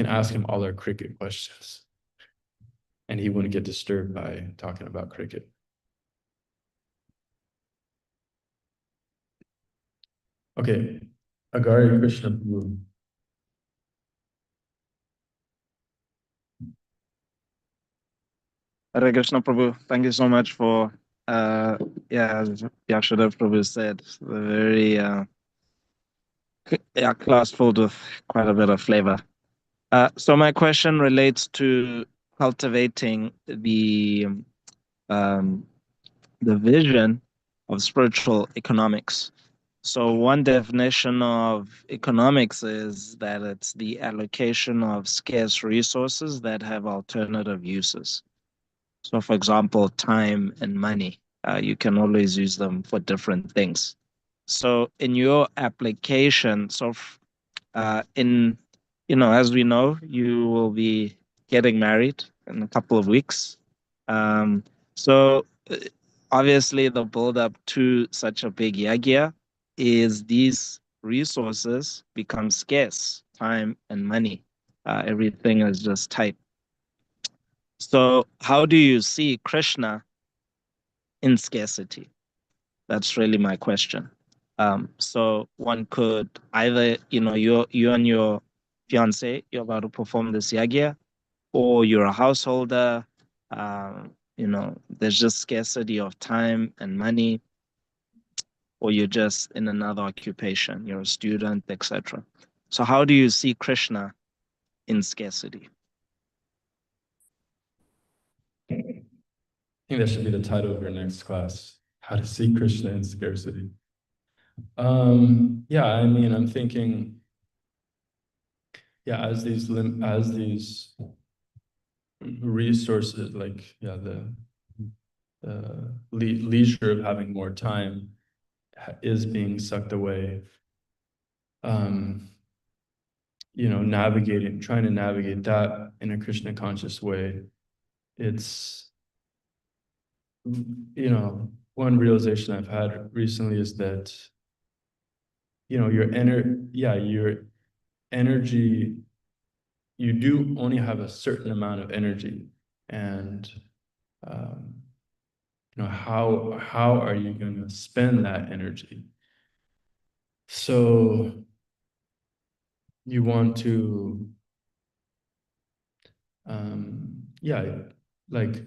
ask him all our cricket questions, and he wouldn't get disturbed by talking about cricket. Okay, Agari Krishna Prabhu. Hare Krishna Prabhu, thank you so much for, as Yakshadev Prabhu said, a very class filled with quite a bit of flavor. So my question relates to cultivating the vision of spiritual economics. So one definition of economics is that it's the allocation of scarce resources that have alternative uses. So for example, time and money, you can always use them for different things. So in your application, as we know, you will be getting married in a couple of weeks. So obviously the build up to such a big yagya is these resources become scarce, time and money. Everything is just tight. So how do you see Krishna in scarcity? That's really my question. So one could either, you and your fiance, you're about to perform this yagya, or you're a householder, there's just scarcity of time and money, or you're just in another occupation, you're a student, etc. So how do you see Krishna in scarcity? think that should be the title of your next class, How to See Krishna in Scarcity. Yeah, I mean, I'm thinking, yeah, as these resources, like, yeah, the leisure of having more time is being sucked away. You know, trying to navigate that in a Krishna conscious way. It's, you know, one realization I've had recently is that, you know, your energy, you do only have a certain amount of energy, and you know, how are you going to spend that energy? So you want to, yeah, like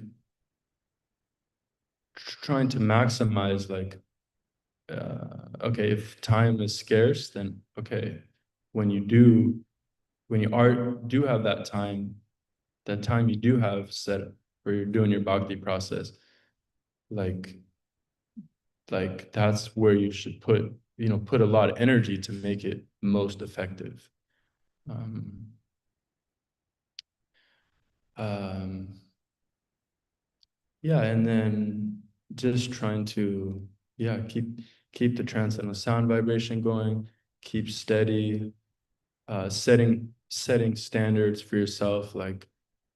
trying to maximize, like, okay, if time is scarce, then okay, when you do have that time you do have set where you're doing your bhakti process, like that's where you should put, you know, put a lot of energy to make it most effective. Yeah, and then just trying to, yeah, keep the transcendental sound vibration going, keep steady, setting standards for yourself, like,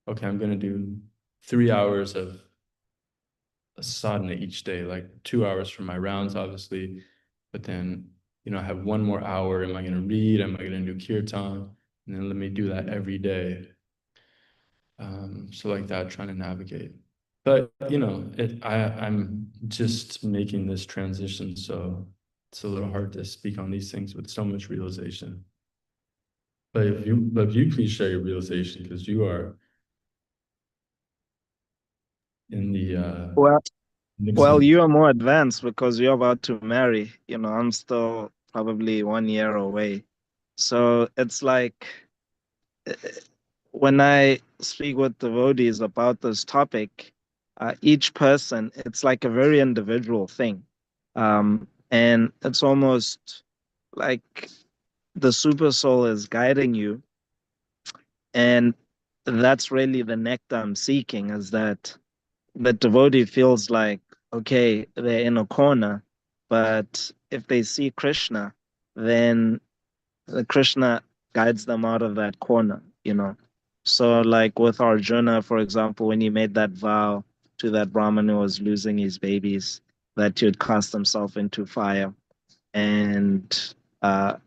okay, I'm gonna do 3 hours of a sadhana each day, like 2 hours for my rounds, obviously, but then, you know, I have 1 more hour. Am I gonna read? Am I gonna do kirtan? And then let me do that every day. So like that, trying to navigate. But you know, I'm just making this transition, so it's a little hard to speak on these things with so much realization. But if you please share your realization, because you are in the Well, mix well, of, you are more advanced because you're about to marry. You know, I'm still probably 1 year away. So it's like when I speak with devotees about this topic, each person, it's like a very individual thing. And it's almost like the super soul is guiding you. And that's really the nectar I'm seeking, is that the devotee feels like, okay, they're in a corner, but if they see Krishna, then the Krishna guides them out of that corner, you know. So, like with Arjuna, for example, when he made that vow to that Brahmin who was losing his babies, that he would cast himself into fire. And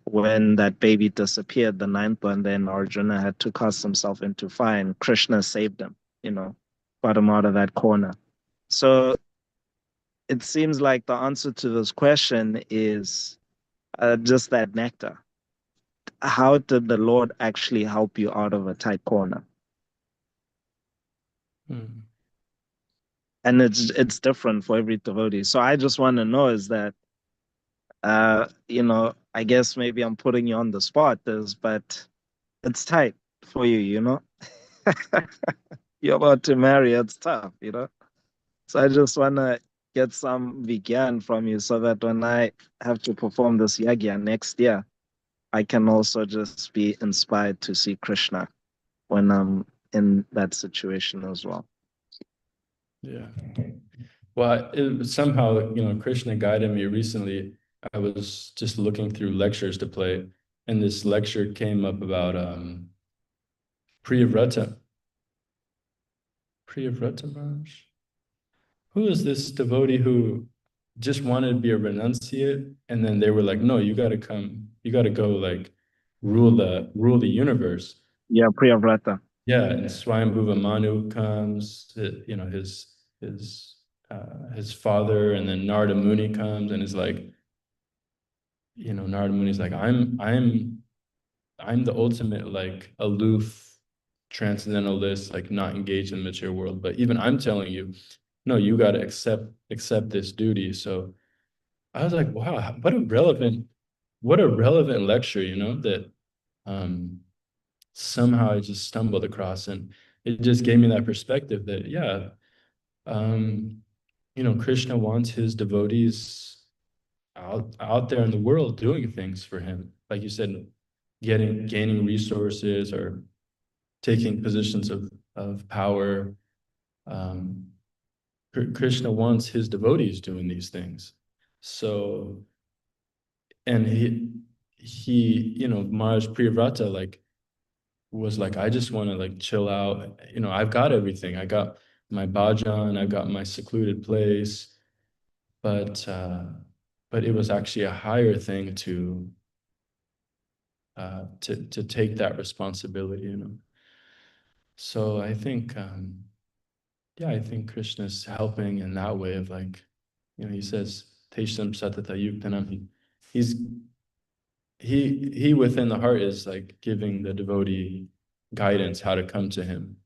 when that baby disappeared, the ninth one, then Arjuna had to cast himself into fire, and Krishna saved him, you know, got him out of that corner. So it seems like the answer to this question is just that nectar. How did the Lord actually help you out of a tight corner? And it's different for every devotee. So I just want to know is that you know, I guess maybe I'm putting you on the spot, but it's tight for you, you know. You're about to marry, it's tough, you know. So I just wanna get some Vigyan from you so that when I have to perform this yagya next year, I can also just be inspired to see Krishna when I'm in that situation as well. yeah. Well, somehow, you know, Krishna guided me recently. I was just looking through lectures to play, and this lecture came up about Priyavrata. Priyavrata Maharaj. Who is this devotee who just wanted to be a renunciate, and then they were like, no, you got to come, you got to go, like, rule the universe. Yeah, Priyavrata. Yeah, and Swayambhuva Manu comes, you know, his father, and then Narada Muni comes and is like, you know, Narada Muni's like, I'm the ultimate, like, aloof transcendentalist, like not engaged in the material world. But even I'm telling you, no, you got to accept this duty. So I was like, wow, what a relevant lecture, you know, that somehow I just stumbled across, and it just gave me that perspective that, yeah, Krishna wants his devotees out there in the world doing things for him. Like you said, gaining resources or taking positions of power. Krishna wants his devotees doing these things. So, and Maharaj Priyavrata, was like, I just want to chill out. I've got everything. I got my bhajan, I've got my secluded place, but it was actually a higher thing to take that responsibility. So I think, I think Krishna's helping in that way of he says, Tesham Satata Yuktanam. He within the heart is giving the devotee guidance how to come to him.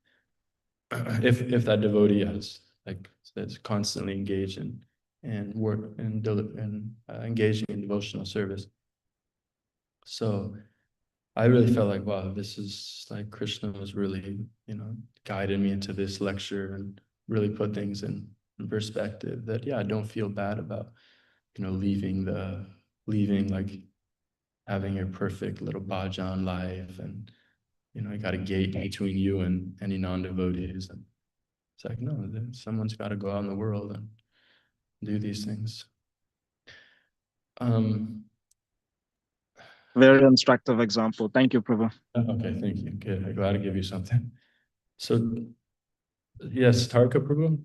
If that devotee is constantly engaged and work and engaging in devotional service. So I really felt like, wow, this is Krishna was really, guided me into this lecture and really put things in perspective that, I don't feel bad about, leaving having your perfect little bhajan life and, you got a gate between you and any non-devotees. And it's no, someone's got to go out in the world and do these things. Very instructive example. Thank you, Prabhu. Okay, thank you. Good. I'm glad to give you something. So, yes, Tarka Prabhu.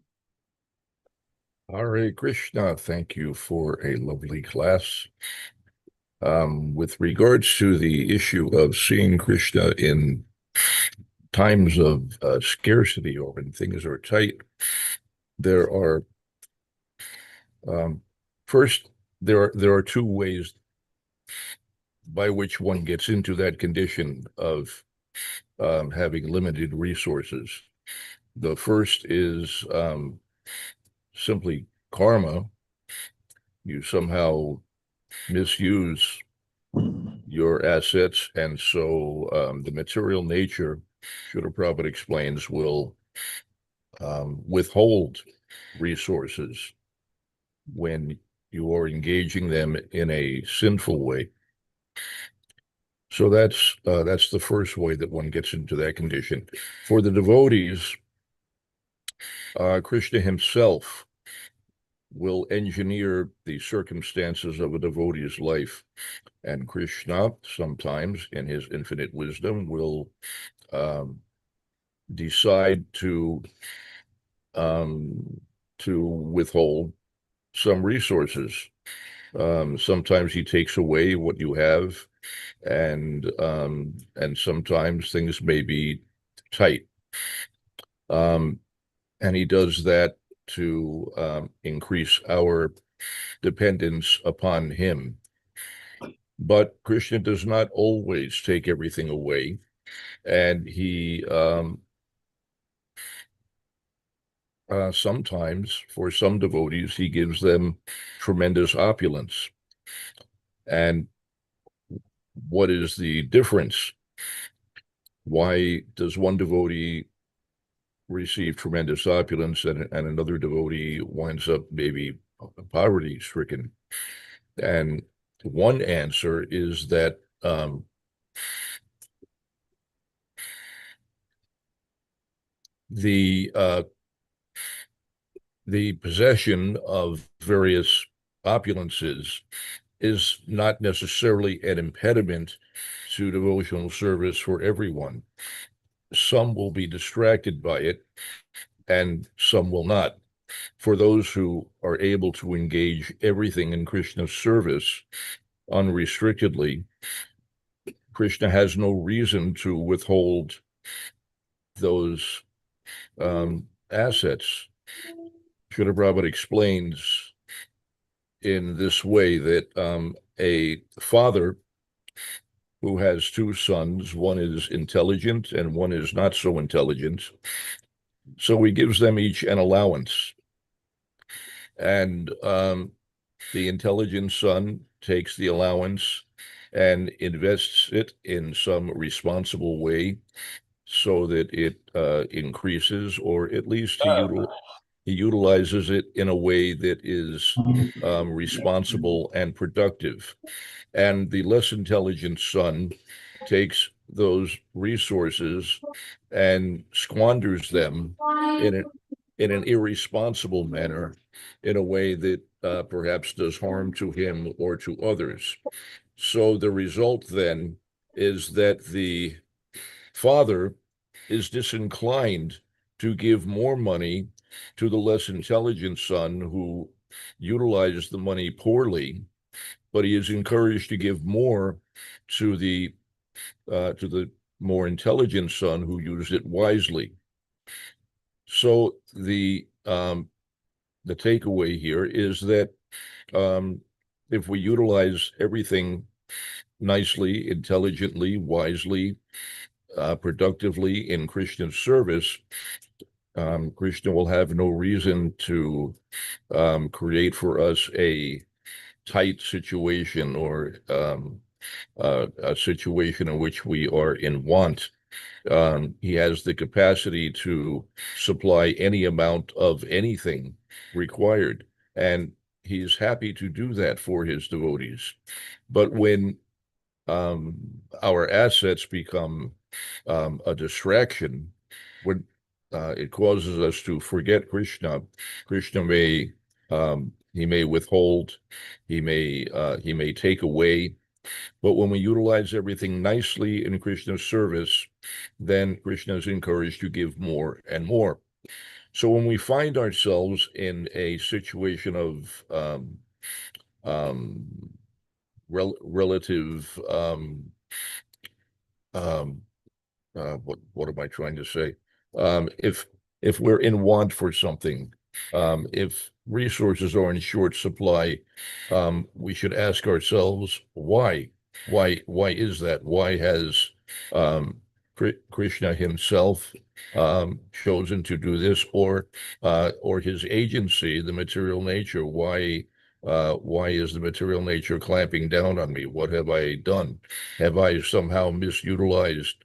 Hare Krishna, thank you for a lovely class. With regards to the issue of seeing Krishna in times of scarcity or when things are tight, there are first there are two ways by which one gets into that condition of having limited resources. The first is simply karma. You somehow misuse your assets, and so the material nature, Srila Prabhupada explains, will withhold resources when you are engaging them in a sinful way. So that's the first way that one gets into that condition. For the devotees, Krishna himself will engineer the circumstances of a devotee's life, and Krishna sometimes, in his infinite wisdom, will decide to withhold some resources. Sometimes he takes away what you have, and sometimes things may be tight. And he does that to increase our dependence upon him. But Krishna does not always take everything away, and he sometimes, for some devotees, he gives them tremendous opulence. And what is the difference? Why does one devotee receive tremendous opulence and another devotee winds up maybe poverty-stricken? And one answer is that the possession of various opulences is not necessarily an impediment to devotional service for everyone. Some will be distracted by it, and some will not. For those who are able to engage everything in Krishna's service unrestrictedly, Krishna has no reason to withhold those assets. Srila Prabhupada explains in this way that a father who has two sons, one is intelligent and one is not so intelligent, so he gives them each an allowance. And the intelligent son takes the allowance and invests it in some responsible way so that it increases, or at least he utilizes it in a way that is responsible and productive. And the less intelligent son takes those resources and squanders them in an irresponsible manner, in a way that perhaps does harm to him or to others. So the result then is that the father is disinclined to give more money to the less intelligent son who utilized the money poorly, but he is encouraged to give more to the more intelligent son who used it wisely. So the takeaway here is that if we utilize everything nicely, intelligently, wisely, productively in Krishna's service, Krishna will have no reason to create for us a tight situation or a situation in which we are in want. He has the capacity to supply any amount of anything required, and he's happy to do that for his devotees. But when our assets become a distraction, when it causes us to forget Krishna, Krishna may he may withhold, he may take away. But when we utilize everything nicely in Krishna's service, then Krishna is encouraged to give more and more. So when we find ourselves in a situation of relative what am I trying to say? If we're in want for something, if resources are in short supply, we should ask ourselves why. Why is that? Why has Krishna himself chosen to do this, or his agency, the material nature? Why is the material nature clamping down on me? What have I done? Have I somehow misutilized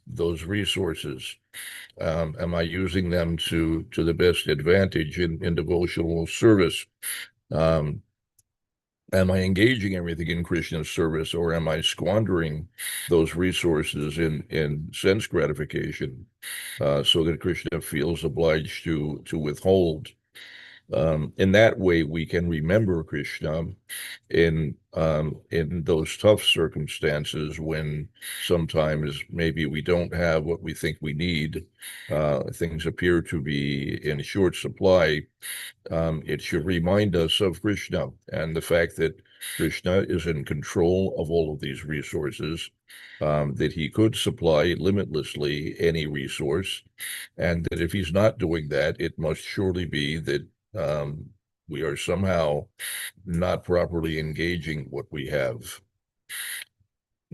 those resources? Am I using them to the best advantage in devotional service? Am I engaging everything in Krishna's service, or am I squandering those resources in sense gratification, so that Krishna feels obliged to withhold? In that way, we can remember Krishna in those tough circumstances when sometimes maybe we don't have what we think we need. Things appear to be in short supply. It should remind us of Krishna and the fact that Krishna is in control of all of these resources, that he could supply limitlessly any resource, and that if he's not doing that, it must surely be that we are somehow not properly engaging what we have.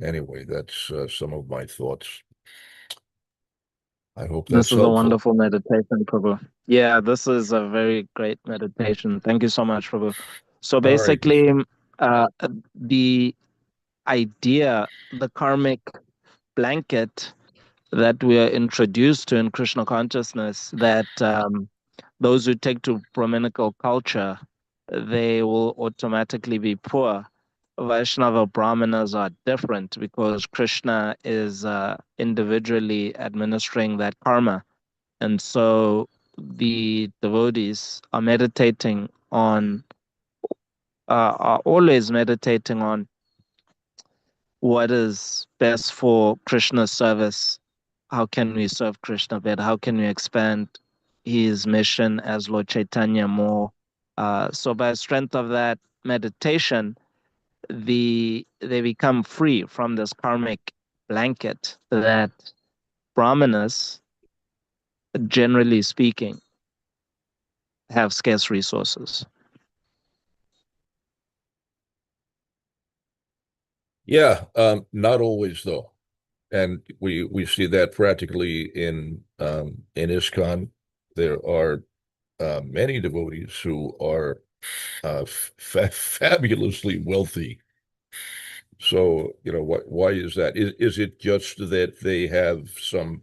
Anyway, that's some of my thoughts. I hope that's This is a helpful. wonderful meditation, Prabhu. Yeah, this is a very great meditation. Thank you so much, Prabhu. So All right. basically, the idea, the karmic blanket that we are introduced to in Krishna consciousness, that those who take to Brahminical culture, they will automatically be poor. Vaishnava Brahmanas are different because Krishna is individually administering that karma. And so the devotees are meditating on, are always meditating on what is best for Krishna's service. How can we serve Krishna better? How can we expand his mission as Lord Chaitanya more? So by strength of that meditation, they become free from this karmic blanket that brahmanas, generally speaking, have scarce resources. Yeah, not always though, and we see that practically in ISKCON. There are many devotees who are fabulously wealthy. So, why is that? Is it just that they have some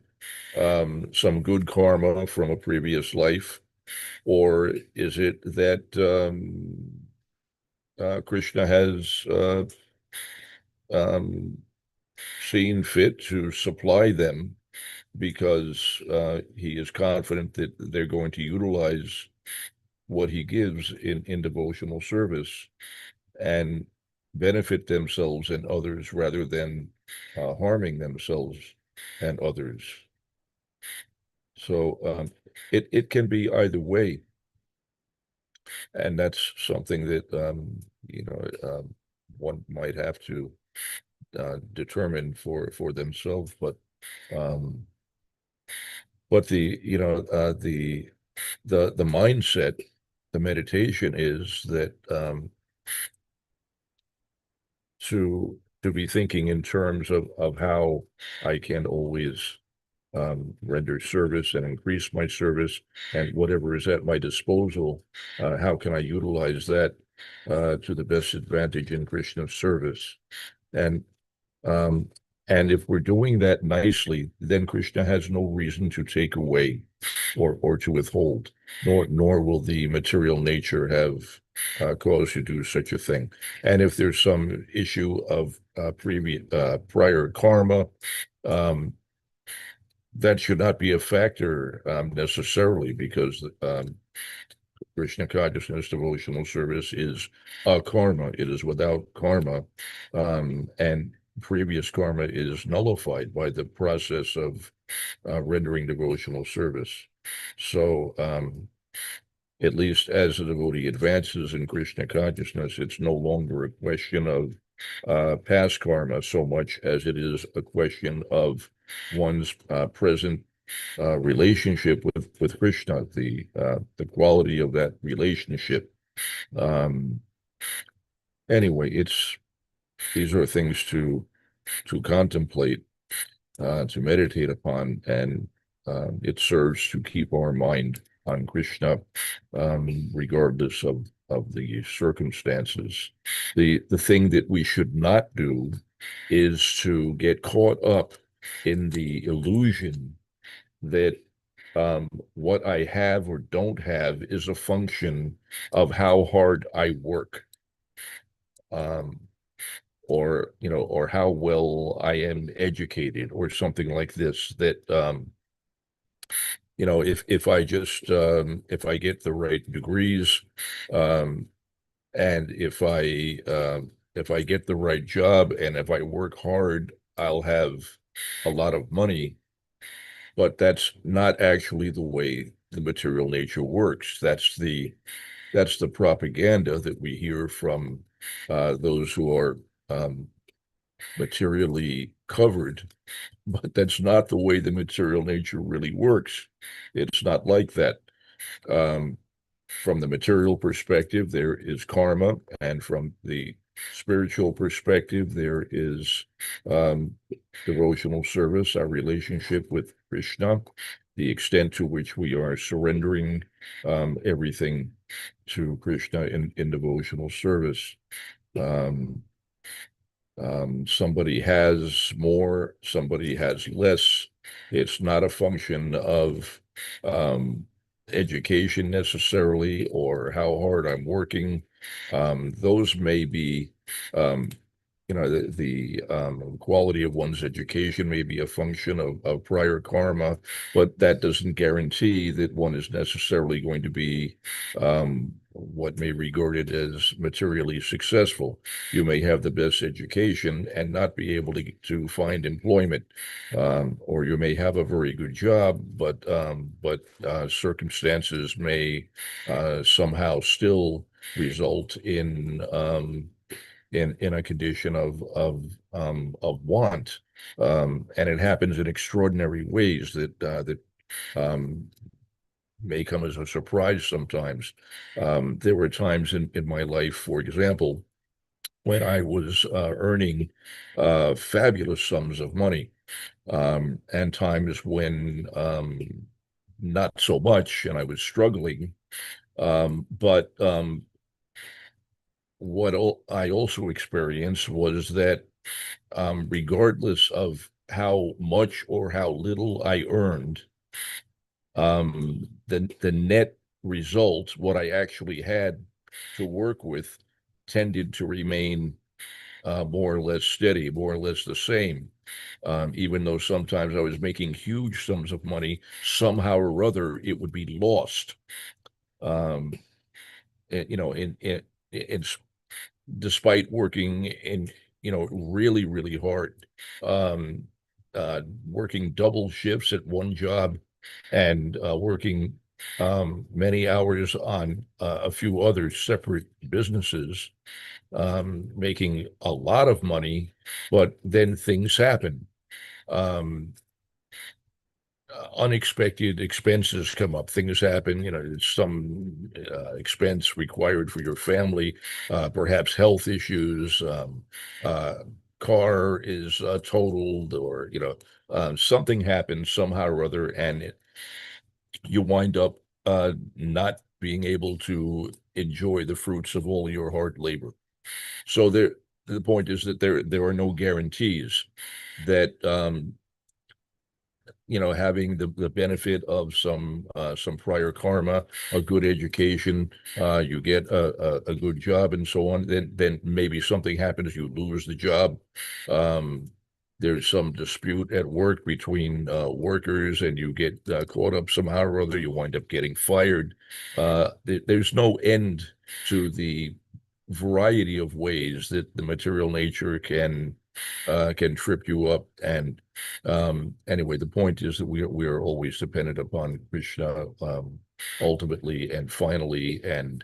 good karma from a previous life, Or is it that Krishna has um, seen fit to supply them because he is confident that they're going to utilize what he gives in devotional service and benefit themselves and others rather than harming themselves and others. So it can be either way. And that's something that, one might have to determine for themselves. But the mindset, the meditation is that to be thinking in terms of how I can always render service and increase my service, and whatever is at my disposal, how can I utilize that to the best advantage in Krishna's service? And um, and if we're doing that nicely, then Krishna has no reason to take away or to withhold, nor will the material nature have cause to do such a thing. And if there's some issue of prior karma, um, that should not be a factor necessarily, because Krishna consciousness devotional service is karma. It is without karma, and previous karma is nullified by the process of rendering devotional service. So, at least as the devotee advances in Krishna consciousness, it's no longer a question of past karma so much as it is a question of one's present relationship with Krishna, the quality of that relationship. Anyway, these are things to contemplate, to meditate upon, and it serves to keep our mind on Krishna, regardless of the circumstances. The thing that we should not do is to get caught up in the illusion that what I have or don't have is a function of how hard I work, um, or how well I am educated, or something like this. That if I get the right degrees, um, and if I get the right job, and if I work hard, I'll have a lot of money. But that's not actually the way the material nature works. That's the propaganda that we hear from those who are materially covered, but that's not the way the material nature really works. It's not like that. Um, from the material perspective, there is karma, and from the spiritual perspective, there is devotional service, our relationship with Krishna, the extent to which we are surrendering everything to Krishna in devotional service. Somebody has more, somebody has less. It's not a function of education necessarily, or how hard I'm working. Those may be, the quality of one's education may be a function of prior karma, but that doesn't guarantee that one is necessarily going to be what may be regarded as materially successful. You may have the best education and not be able to find employment, or you may have a very good job, but circumstances may somehow still result in a condition of want, and it happens in extraordinary ways that may come as a surprise sometimes. There were times in my life, for example, when I was earning fabulous sums of money, and times when not so much, and I was struggling. But what I also experienced was that, regardless of how much or how little I earned, the net result, what I actually had to work with tended to remain more or less steady, more or less the same. Even though sometimes I was making huge sums of money, somehow or other it would be lost. In despite working really, really hard, working double shifts at one job and working many hours on a few other separate businesses, making a lot of money, but then things happen. Unexpected expenses come up, things happen, some expense required for your family, perhaps health issues, car is totaled, or something happens somehow or other, and you wind up not being able to enjoy the fruits of all your hard labor. So the point is that there are no guarantees that having the benefit of some prior karma, a good education, you get a good job and so on, then maybe something happens, you lose the job. There's some dispute at work between workers, and you get caught up somehow or other, you wind up getting fired. There's no end to the variety of ways that the material nature can trip you up. And anyway, the point is that we are always dependent upon Krishna, ultimately and finally, and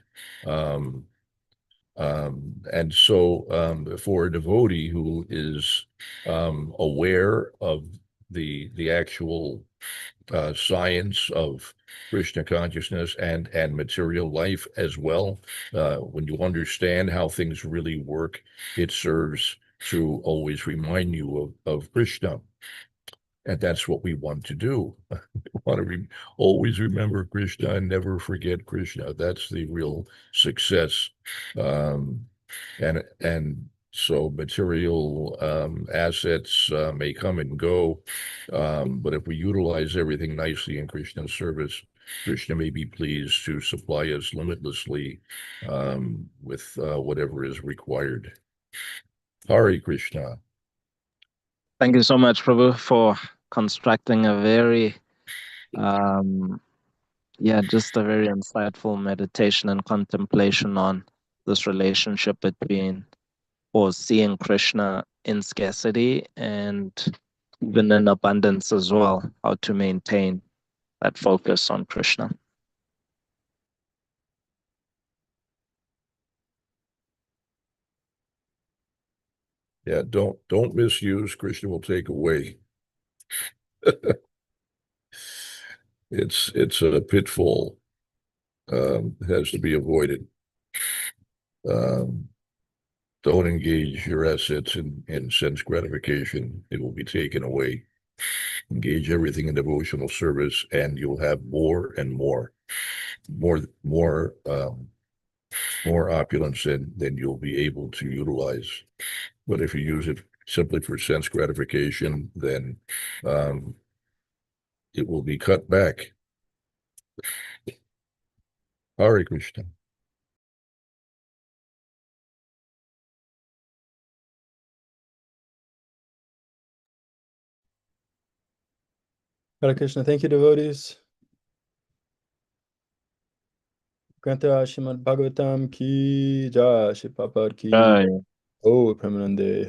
so for a devotee who is aware of the actual science of Krishna consciousness and material life as well, when you understand how things really work, it serves to always remind you of Krishna. And that's what we want to do. We want to always remember Krishna and never forget Krishna. That's the real success. And so material assets may come and go, but if we utilize everything nicely in Krishna's service, Krishna may be pleased to supply us limitlessly with whatever is required. Hare Krishna. Thank you so much, Prabhu, for constructing a very, just a very insightful meditation and contemplation on this relationship between, or seeing Krishna in scarcity and even in abundance as well, how to maintain that focus on Krishna. Yeah, don't misuse. Krishna will take away. It's a pitfall. It has to be avoided. Don't engage your assets in sense gratification. It will be taken away. Engage everything in devotional service, and you'll have more and more opulence than you'll be able to utilize. But if you use it simply for sense gratification, then it will be cut back. Hare Krishna. Hare Krishna. Thank you, devotees. Granta Srimad Bhagavatam ki jai, Shri Prabhupada ki. Jai. Oh, Premanande.